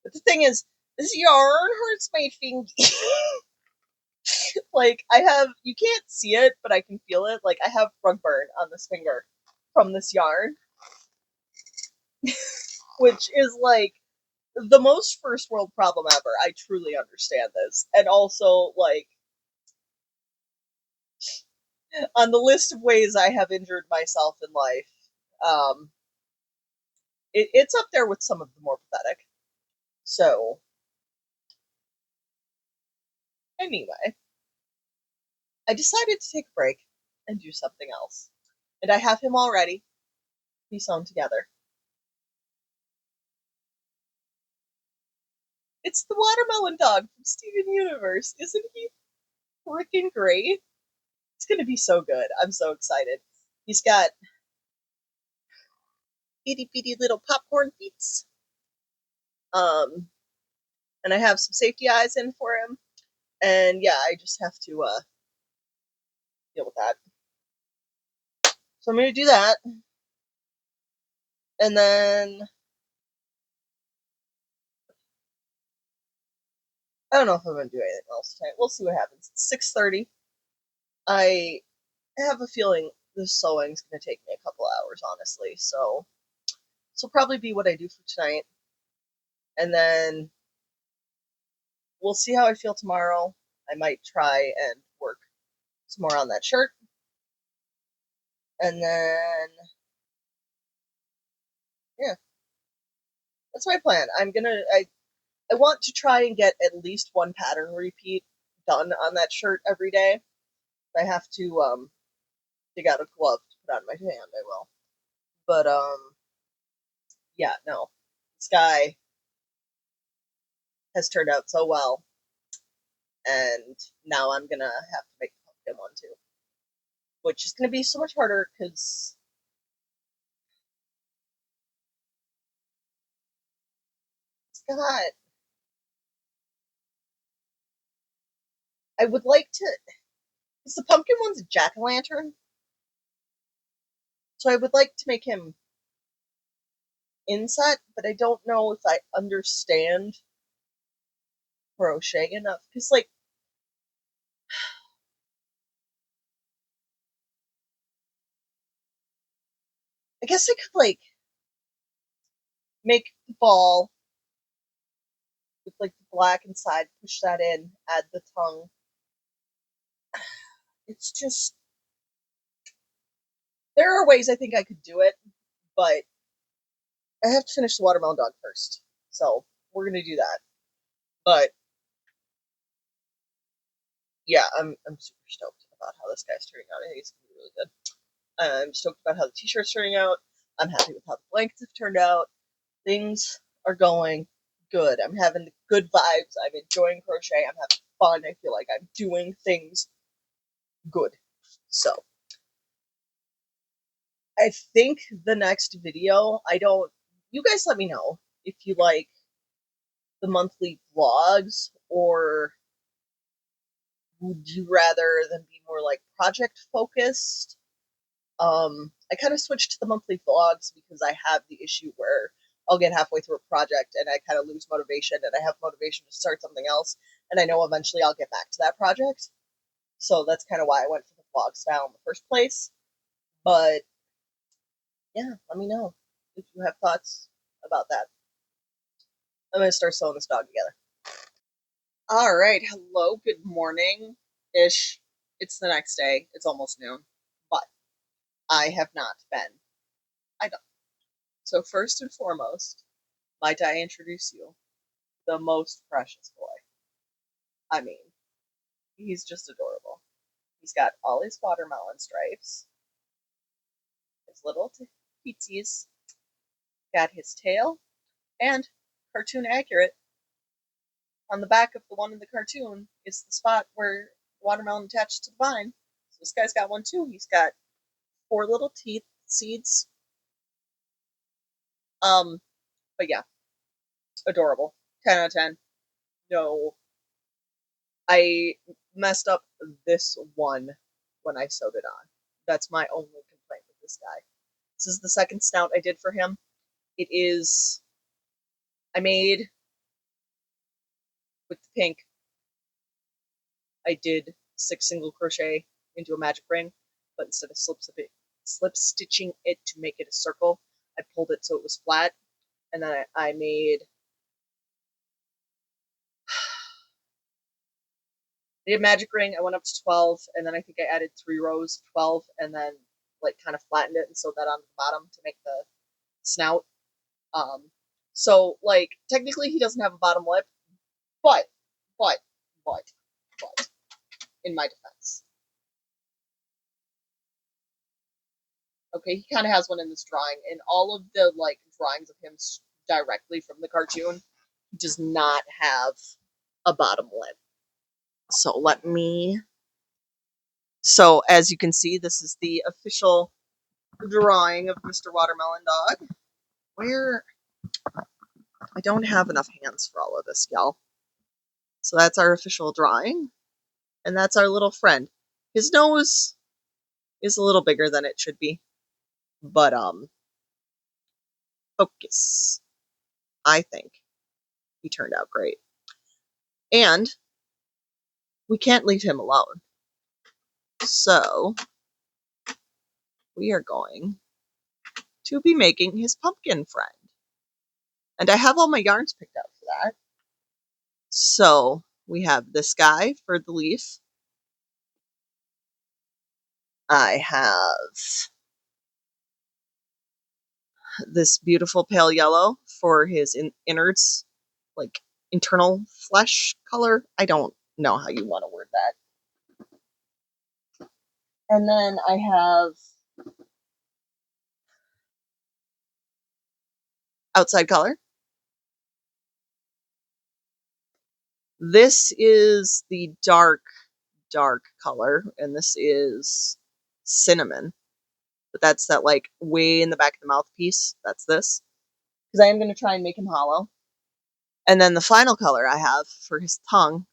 But the thing is, this yarn hurts my finger. Like, you can't see it, but I can feel it. Like, I have rug burn on this finger from this yarn, which is like the most first world problem ever. I truly understand this. And also, like, on the list of ways I have injured myself in life, um, it's up there with some of the more pathetic. So, anyway, I decided to take a break and do something else. And I have him all ready to be sewn together. It's the watermelon dog from Steven Universe. Isn't he freaking great? It's gonna be so good. I'm so excited. He's got itty bitty little popcorn feet. Um, and I have some safety eyes in for him. And yeah, I just have to deal with that. So I'm gonna do that. And then I don't know if I'm gonna do anything else tonight. We'll see what happens. It's 6:30. I have a feeling this sewing's gonna take me a couple hours, honestly. So this will probably be what I do for tonight. And then we'll see how I feel tomorrow. I might try and work some more on that shirt. And then, yeah, that's my plan. I want to try and get at least one pattern repeat done on that shirt every day. If I have to dig out a glove to put on my hand, I will. But yeah, no. This guy has turned out so well, and now I'm gonna have to make the pumpkin one too, which is gonna be so much harder because it's got. I would like to. Because the pumpkin one's a jack o' lantern, so I would like to make him inset, but I don't know if I understand crochet enough. Because, like, I guess I could, like, make the ball with, like, the black inside, push that in, add the tongue. It's just. There are ways I think I could do it, but I have to finish the watermelon dog first. So, we're gonna do that. But, yeah, I'm super stoked about how this guy's turning out. I think it's gonna be really good. I'm stoked about how the t-shirt's turning out. I'm happy with how the blankets have turned out. Things are going good. I'm having good vibes. I'm enjoying crochet. I'm having fun. I feel like I'm doing things good. So, I think the next video, you guys let me know if you like the monthly vlogs or would you rather them be more like project focused? I kind of switched to the monthly vlogs because I have the issue where I'll get halfway through a project and I kind of lose motivation and I have motivation to start something else and I know eventually I'll get back to that project. So that's kind of why I went for the vlog style in the first place. But yeah, let me know if you have thoughts about that. I'm going to start sewing this dog together. All right. Hello. Good morning ish. It's the next day. It's almost noon. But I have not been. I don't. So, first and foremost, might I introduce you? The most precious boy. I mean, he's just adorable. He's got all his watermelon stripes, his little feetsies, got his tail, And cartoon accurate, on the back of the one in the cartoon is the spot where the watermelon attached to the vine. So this guy's got one too. He's got 4 little teeth seeds. But yeah, adorable. 10 out of 10. No, I messed up this one when I sewed it on. That's my only complaint with this guy. This is the second snout I did for him. It is, I made with the pink, I did 6 single crochet into a magic ring, but instead of slip stitching it to make it a circle, I pulled it so it was flat, and then I made the magic ring. I went up to 12, and then I think I added 3 rows of 12, and then like kind of flattened it and sewed that on the bottom to make the snout. So like technically he doesn't have a bottom lip, but but but in my defense, okay, he kind of has one in this drawing, and all of the like drawings of him directly from the cartoon, he does not have a bottom lip. So let me. So as you can see, this is the official drawing of Mr. Watermelon Dog. Where I don't have enough hands for all of this, y'all. So that's our official drawing, and that's our little friend. His nose is a little bigger than it should be, but focus. I think he turned out great, and we can't leave him alone. So we are going to be making his pumpkin friend, and I have all my yarns picked out for that. So we have this guy for the leaf. I have this beautiful pale yellow for his innards, like internal flesh color. I don't know how you want to word that. And then I have outside color. This is the dark color, and this is cinnamon. But that's that like way in the back of the mouthpiece. That's this. Because I am going to try and make him hollow. And then the final color I have for his tongue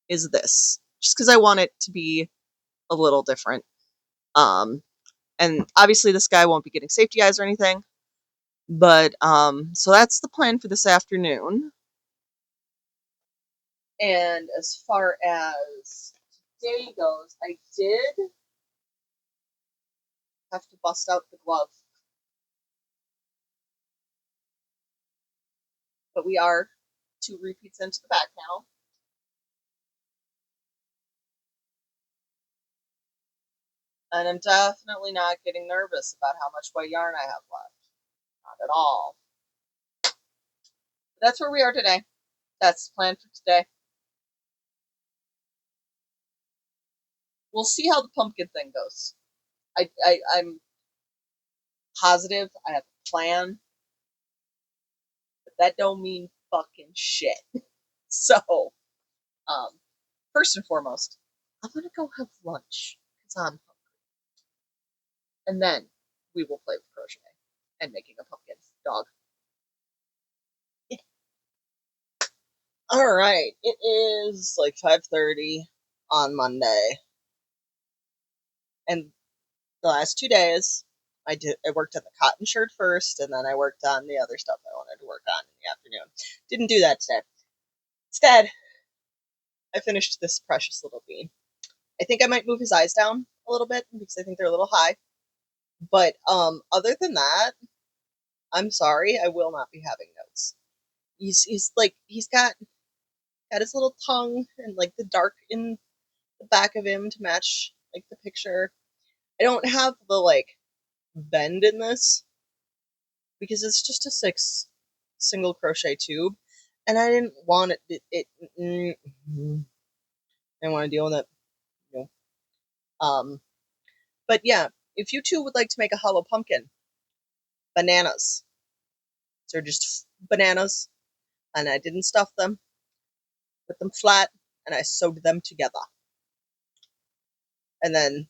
is this. Just because I want it to be a little different. And obviously this guy won't be getting safety eyes or anything. But so that's the plan for this afternoon. And as far as today goes, I did have to bust out the glove. But we are 2 repeats into the back panel. And I'm definitely not getting nervous about how much white yarn I have left. Not at all. But that's where we are today. That's the plan for today. We'll see how the pumpkin thing goes. I'm positive I have a plan, but that don't mean fucking shit. So, first and foremost, I'm gonna go have lunch because I'm hungry, and then we will play with crochet and making a pumpkin dog. All right, it is like 5:30 on Monday, and the last 2 days I worked on the cotton shirt first, and then I worked on the other stuff I wanted to work on in the afternoon. Didn't do that today. Instead, I finished this precious little bean. I think I might move his eyes down a little bit because I think they're a little high. But other than that, I'm sorry, I will not be having notes. He's like he's got his little tongue and like the dark in the back of him to match like the picture. I don't have the like bend in this because it's just a 6 single crochet tube, and I didn't want I didn't want to deal with it. You know. But yeah, if you two would like to make a hollow pumpkin, bananas. So just bananas, and I didn't stuff them, put them flat, and I sewed them together. And then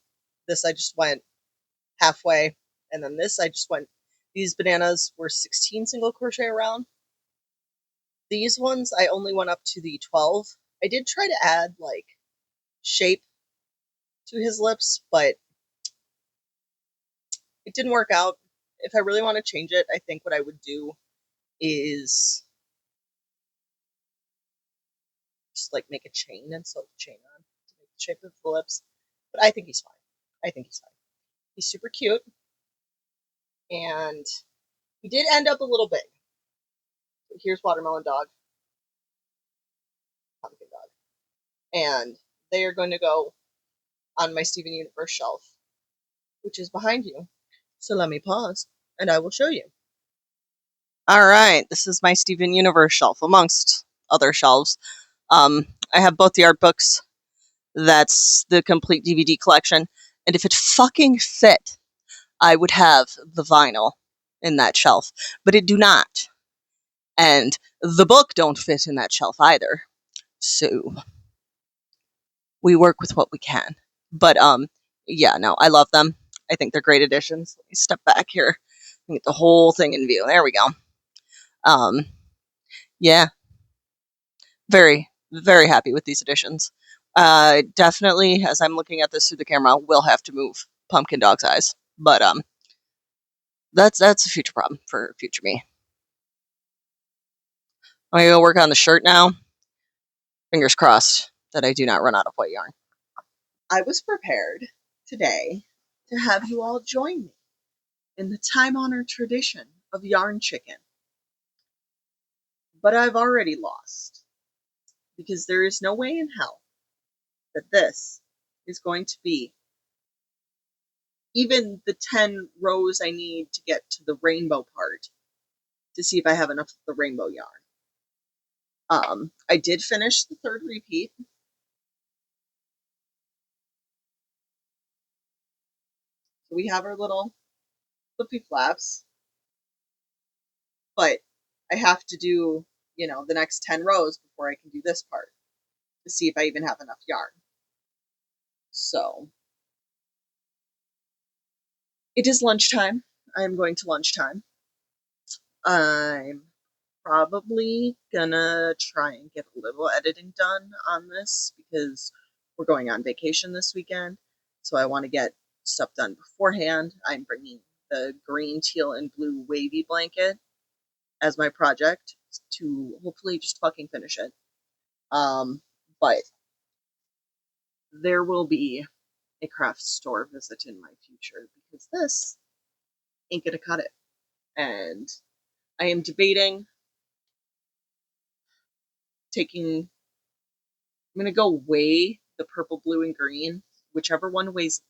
this I just went halfway, and then this I just went, these bananas were 16 single crochet around. These ones I only went up to the 12. I did try to add like shape to his lips, but it didn't work out. If I really want to change it, I think what I would do is just like make a chain and sew the chain on to make the shape of the lips. But I think he's fine. I think he's fine. He's super cute, and he did end up a little big. Here's Watermelon Dog, Pumpkin Dog, and they are going to go on my Steven Universe shelf, which is behind you. So let me pause, and I will show you. All right, this is my Steven Universe shelf, amongst other shelves. I have both the art books. That's the complete DVD collection. And if it fucking fit, I would have the vinyl in that shelf. But it do not. And the book don't fit in that shelf either. So we work with what we can. But yeah, no, I love them. I think they're great additions. Let me step back here and get the whole thing in view. There we go. Um, yeah, very, very happy with these additions. Definitely, as I'm looking at this through the camera, will have to move Pumpkin Dog's eyes. But that's a future problem for future me. I'm gonna go work on the shirt now. Fingers crossed that I do not run out of white yarn. I was prepared today to have you all join me in the time-honored tradition of yarn chicken. But I've already lost, because there is no way in hell that this is going to be even the 10 rows I need to get to the rainbow part to see if I have enough of the rainbow yarn. I did finish the third repeat. So we have our little flippy flaps, but I have to do, the next 10 rows before I can do this part to see if I even have enough yarn. So it is lunchtime. I'm going to lunchtime. I'm probably gonna try and get a little editing done on this because we're going on vacation this weekend. So I want to get stuff done beforehand. I'm bringing the green, teal, and blue wavy blanket as my project to hopefully just fucking finish it. But there will be a craft store visit in my future because this ain't gonna cut it. And I am debating taking, I'm gonna go weigh the purple, blue, and green. Whichever one weighs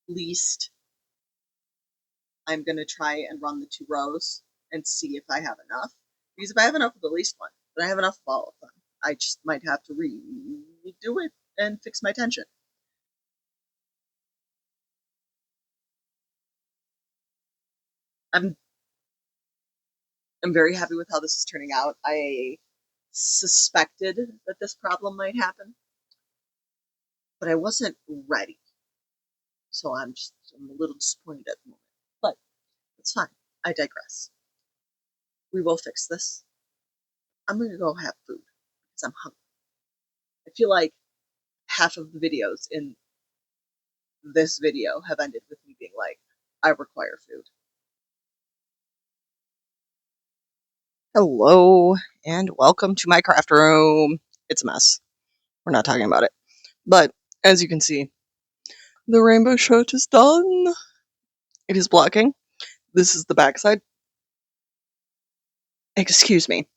least, I'm gonna try and run the 2 rows and see if I have enough. Because if I have enough of the least one, then I have enough of all of them. I just might have to redo it and fix my tension. I'm very happy with how this is turning out. I suspected that this problem might happen, but I wasn't ready. So I'm a little disappointed at the moment. But it's fine. I digress. We will fix this. I'm gonna go have food because I'm hungry. I feel like half of the videos in this video have ended with me being like, I require food. Hello, and welcome to my craft room. It's a mess. We're not talking about it. But as you can see, the rainbow shirt is done. It is blocking. This is the backside. Excuse me.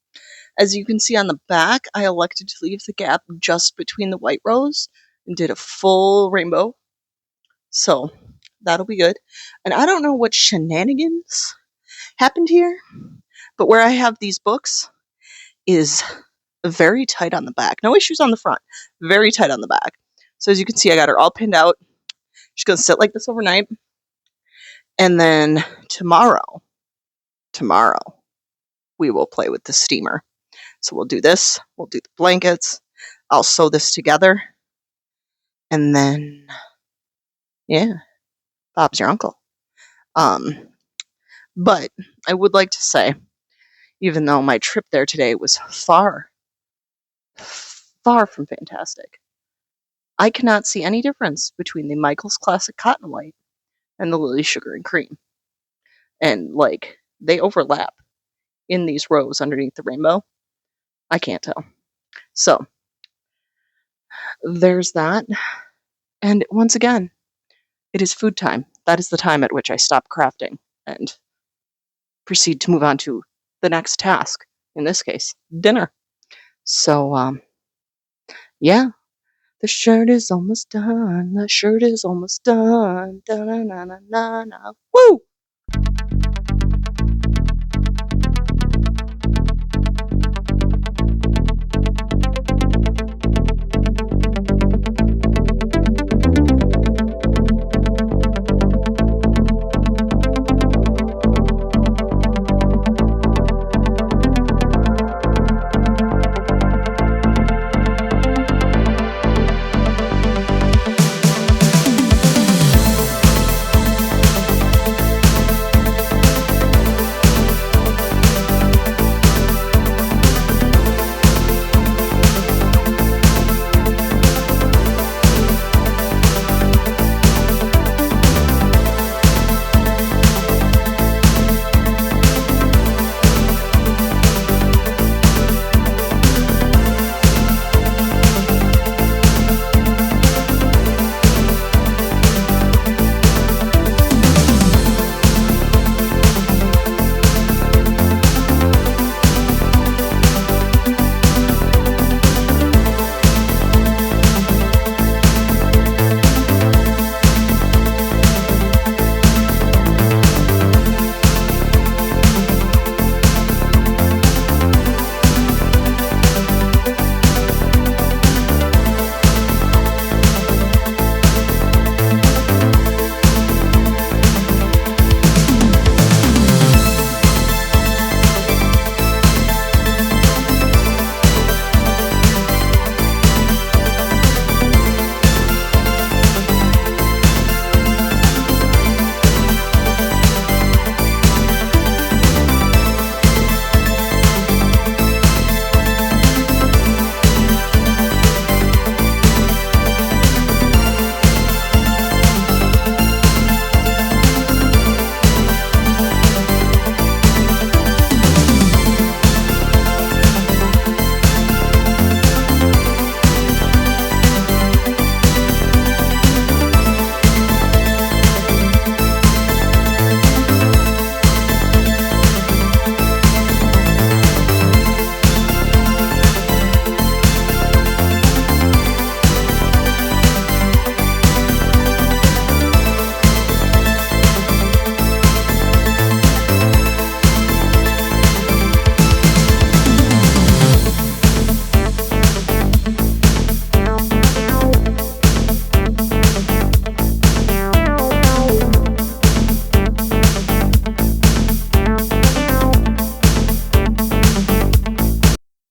As you can see on the back, I elected to leave the gap just between the white rows and did a full rainbow. So that'll be good. And I don't know what shenanigans happened here, but where I have these books is very tight on the back. No issues on the front. Very tight on the back. So as you can see, I got her all pinned out. She's going to sit like this overnight. And then tomorrow, tomorrow we will play with the steamer. So we'll do this, we'll do the blankets, I'll sew this together, and then, yeah, Bob's your uncle. Um, but I would like to say, even though my trip there today was far, far from fantastic, I cannot see any difference between the Michael's Classic Cotton White and the Lily Sugar and Cream. And, like, they overlap in these rows underneath the rainbow. I can't tell. So, there's that. And once again, it is food time. That is the time at which I stop crafting and proceed to move on to the next task. In this case, dinner. So, yeah, the shirt is almost done. The shirt is almost done. Da na na na na na. Woo!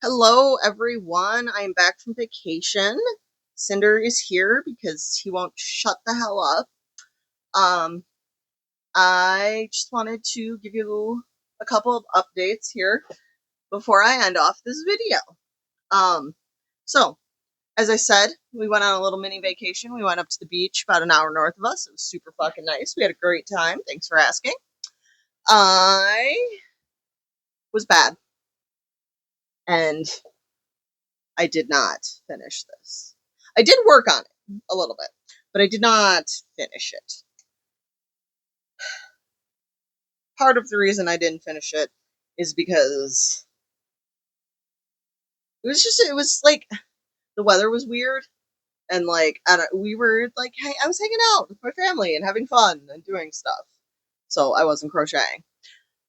Hello, everyone. I am back from vacation. Cinder is here because he won't shut the hell up. Um, I just wanted to give you a couple of updates here before I end off this video. So, as I said, we went on a little mini vacation. We went up to the beach about an hour north of us. It was super fucking nice. We had a great time. Thanks for asking. I was bad, and I did not finish this. I did work on it a little bit, but I did not finish it. Part of the reason I didn't finish it is because it was like the weather was weird, and like we were like, hey, I was hanging out with my family and having fun and doing stuff, so I wasn't crocheting.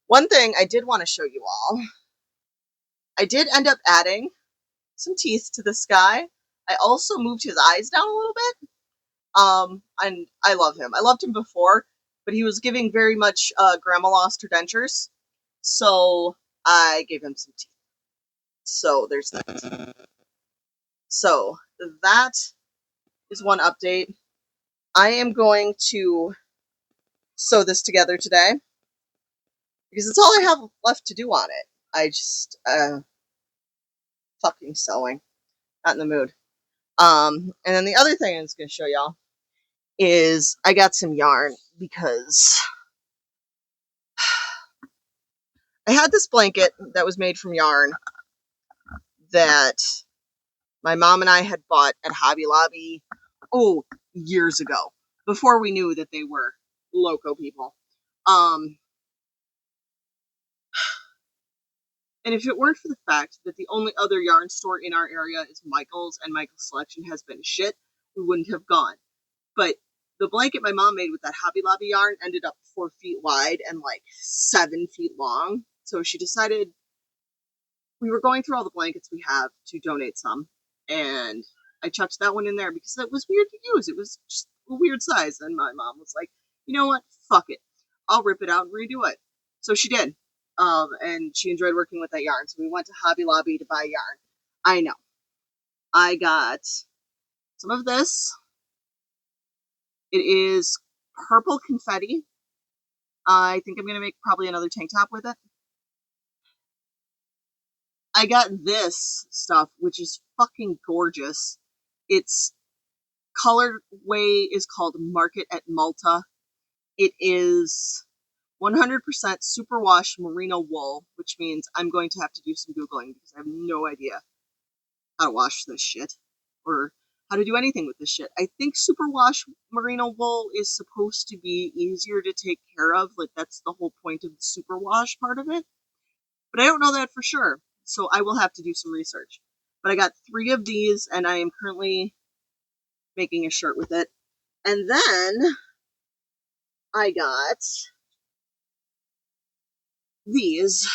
One thing I did want to show you all, I did end up adding some teeth to this guy. I also moved his eyes down a little bit. And I love him. I loved him before, but he was giving very much grandma lost her dentures. So I gave him some tea. So there's that. So that is one update. I am going to sew this together today because it's all I have left to do on it. I just fucking sewing. Not in the mood. And then the other thing I was going to show y'all is I got some yarn because I had this blanket that was made from yarn that my mom and I had bought at Hobby Lobby, years ago, before we knew that they were loco people. And if it weren't for the fact that the only other yarn store in our area is Michael's, and Michael's selection has been shit, we wouldn't have gone. But the blanket my mom made with that Hobby Lobby yarn ended up 4 feet wide and like 7 feet long. So she decided we were going through all the blankets we have to donate some. And I chucked that one in there because it was weird to use. It was just a weird size. And my mom was like, you know what? Fuck it. I'll rip it out and redo it. So she did. And she enjoyed working with that yarn. So we went to Hobby Lobby to buy yarn. I know. I got some of this. It is purple confetti. I think I'm going to make probably another tank top with it. I got this stuff, which is fucking gorgeous. Its colorway is called Market at Malta. It is 100% superwash merino wool, which means I'm going to have to do some Googling because I have no idea how to wash this shit or how to do anything with this shit. I think superwash merino wool is supposed to be easier to take care of. Like, that's the whole point of the superwash part of it. But I don't know that for sure. So I will have to do some research. But I got 3 of these, and I am currently making a shirt with it. And then I got these.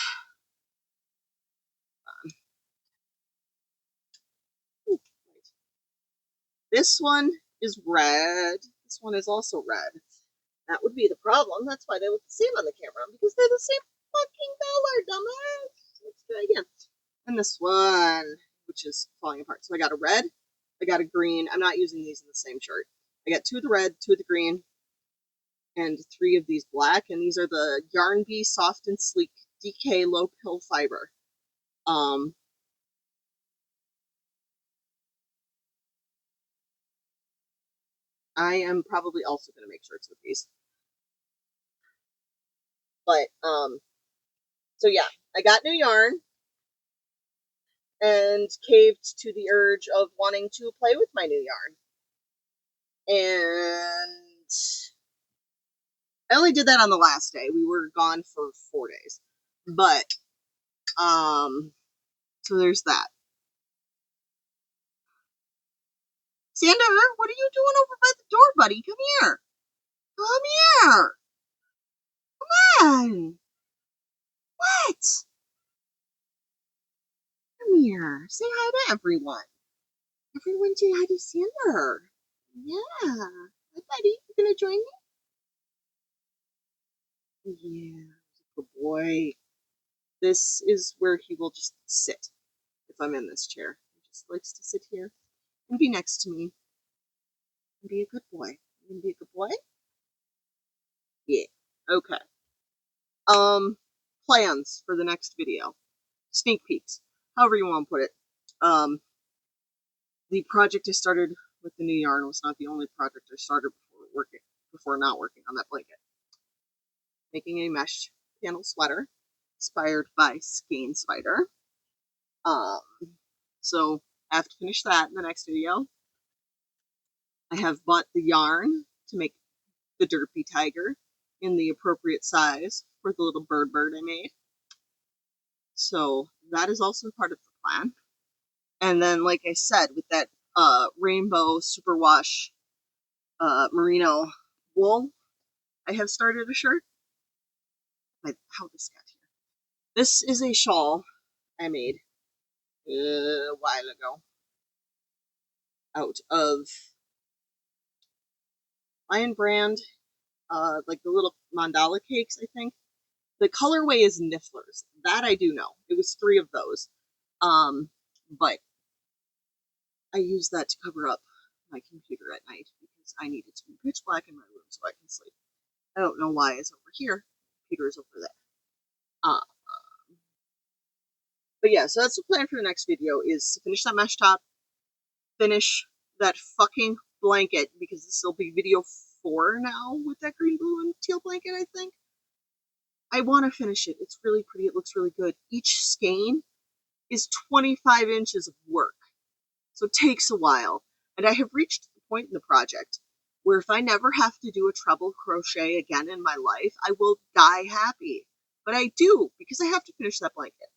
This one is red. This one is also red. That would be the problem. That's why they look the same on the camera, because they're the same fucking color, dumbass. Let's try again. And this one, which is falling apart. So I got a red, I got a green. I'm not using these in the same shirt. I got 2 of the red, 2 of the green, and 3 of these black. And these are the Yarn Bee Soft and Sleek DK Low Pill Fiber. I am probably also going to make shirts with these. But, so yeah, I got new yarn and caved to the urge of wanting to play with my new yarn. And I only did that on the last day. We were gone for 4 days. But, so there's that. Sander, what are you doing over by the door, buddy? Come here. Come here. Come on. What? Come here. Say hi to everyone. Everyone say hi to Sander. Yeah. Hi, buddy. You gonna join me? Yeah. Good boy. This is where he will just sit if I'm in this chair. He just likes to sit here and be next to me and be a good boy. You gonna be a good boy? Yeah. Okay. Plans for the next video. Sneak peeks. However you want to put it. The project I started with the new yarn was not the only project I started before not working on that blanket. Making a mesh panel sweater inspired by Skein Spider. So I have to finish that in the next video. I have bought the yarn to make the Derpy Tiger in the appropriate size for the little bird I made. So that is also part of the plan. And then, like I said, with that rainbow superwash merino wool, I have started a shirt. How this got here? This is a shawl I made a while ago out of Lion Brand, like the little mandala cakes, I think. The colorway is Nifflers. That I do know. It was 3 of those. But I use that to cover up my computer at night because I need it to be pitch black in my room so I can sleep. I don't know why it's over here. The computer is over there. Uh, but yeah, so that's the plan for the next video, is to finish that mesh top, finish that fucking blanket, because this will be video 4 now with that green, blue, and teal blanket, I think. I want to finish it. It's really pretty. It looks really good. Each skein is 25 inches of work, so it takes a while. And I have reached the point in the project where if I never have to do a treble crochet again in my life, I will die happy. But I do, because I have to finish that blanket.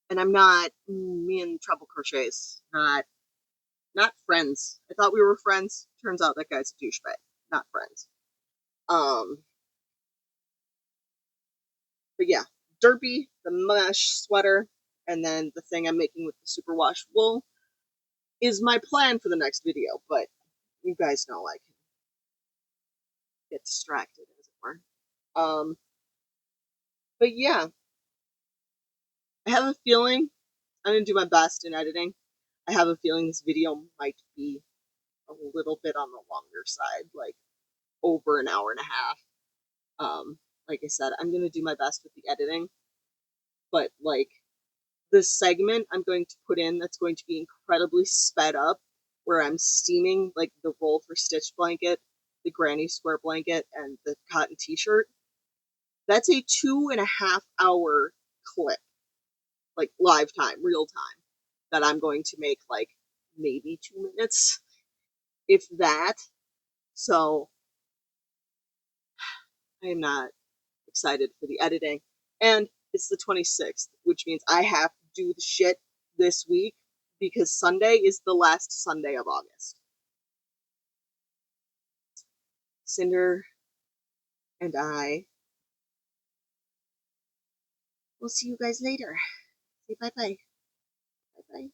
And I'm not, me and treble crochets, not friends. I thought we were friends. Turns out that guy's a douchebag. Not friends. But yeah, Derpy, the mesh sweater, and then the thing I'm making with the superwash wool is my plan for the next video. But you guys know I can get distracted, as it were. But yeah, I have a feeling I'm gonna do my best in editing. I have a feeling this video might be a little bit on the longer side, like over an hour and a half. Like I said, I'm gonna do my best with the editing, but like the segment I'm going to put in that's going to be incredibly sped up, where I'm steaming like the roll for stitch blanket, the GrannySquare blanket, and the cotton t-shirt. That's a 2.5 hour clip, like live time, real time, that I'm going to make like maybe 2 minutes, if that. So I am not excited for the editing. And it's the 26th, which means I have to do the shit this week because Sunday is the last Sunday of August. Cinder and I will see you guys later. Say bye bye. Bye bye.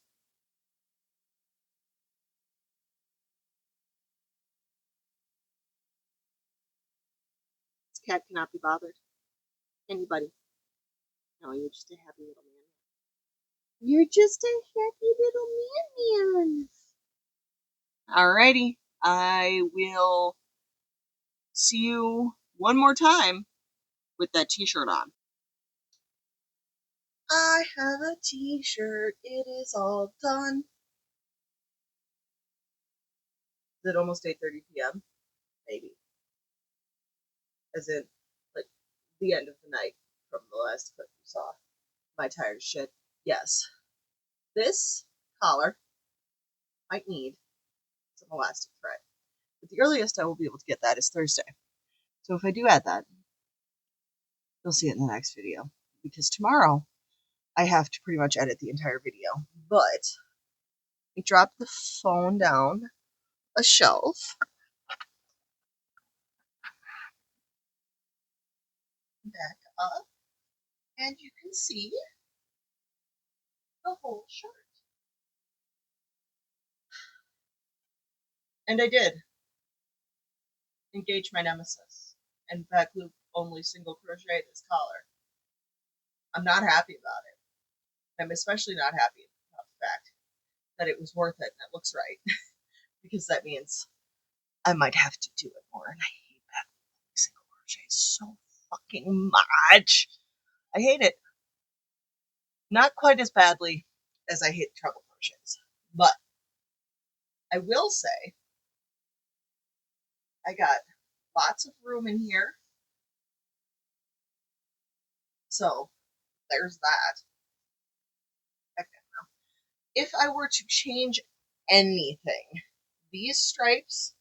This cat cannot be bothered. Anybody. No, you're just a happy little man. You're just a happy little man. Alrighty. I will see you one more time with that t-shirt on. I have a t-shirt. It is all done. Is it almost 8:30 p.m.? Maybe. As in, like, the end of the night from the last clip you saw. Am I tired as shit? Yes. This collar might need some elastic thread. But the earliest I will be able to get that is Thursday. So if I do add that, you'll see it in the next video. Because tomorrow, I have to pretty much edit the entire video. But I dropped the phone down a shelf. Back up. And you can see the whole shirt. And I did engage my nemesis and back loop only single crochet this collar. I'm not happy about it. I'm especially not happy about the fact that it was worth it and it looks right. Because that means I might have to do it more, and I hate back loop single crochet so fucking much. I hate it. Not quite as badly as I hate treble crochets. But I will say I got lots of room in here. So there's that. If I were to change anything, these stripes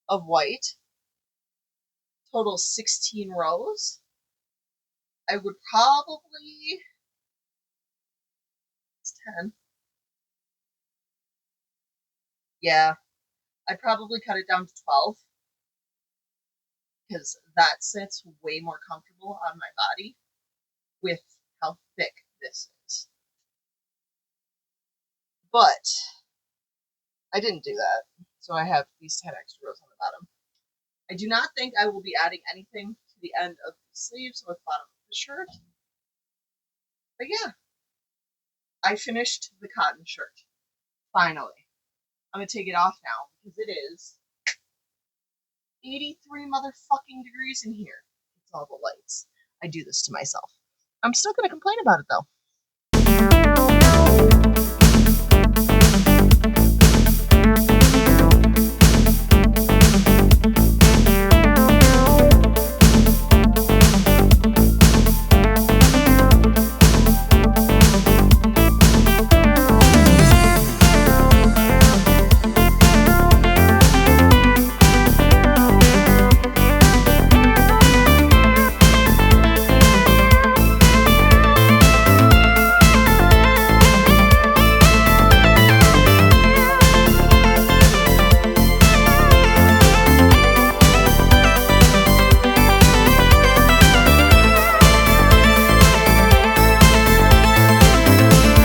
of white total 16 rows. I would probably, it's 10. Yeah, I'd probably cut it down to 12 because that sits way more comfortable on my body with how thick this is. But I didn't do that, so I have these 10 extra rows on the bottom. I do not think I will be adding anything to the end of the sleeves or the bottom of the shirt. But yeah, I finished the cotton shirt. Finally. I'm gonna take it off now because it is 83 motherfucking degrees in here. It's all the lights. I do this to myself. I'm still gonna complain about it though.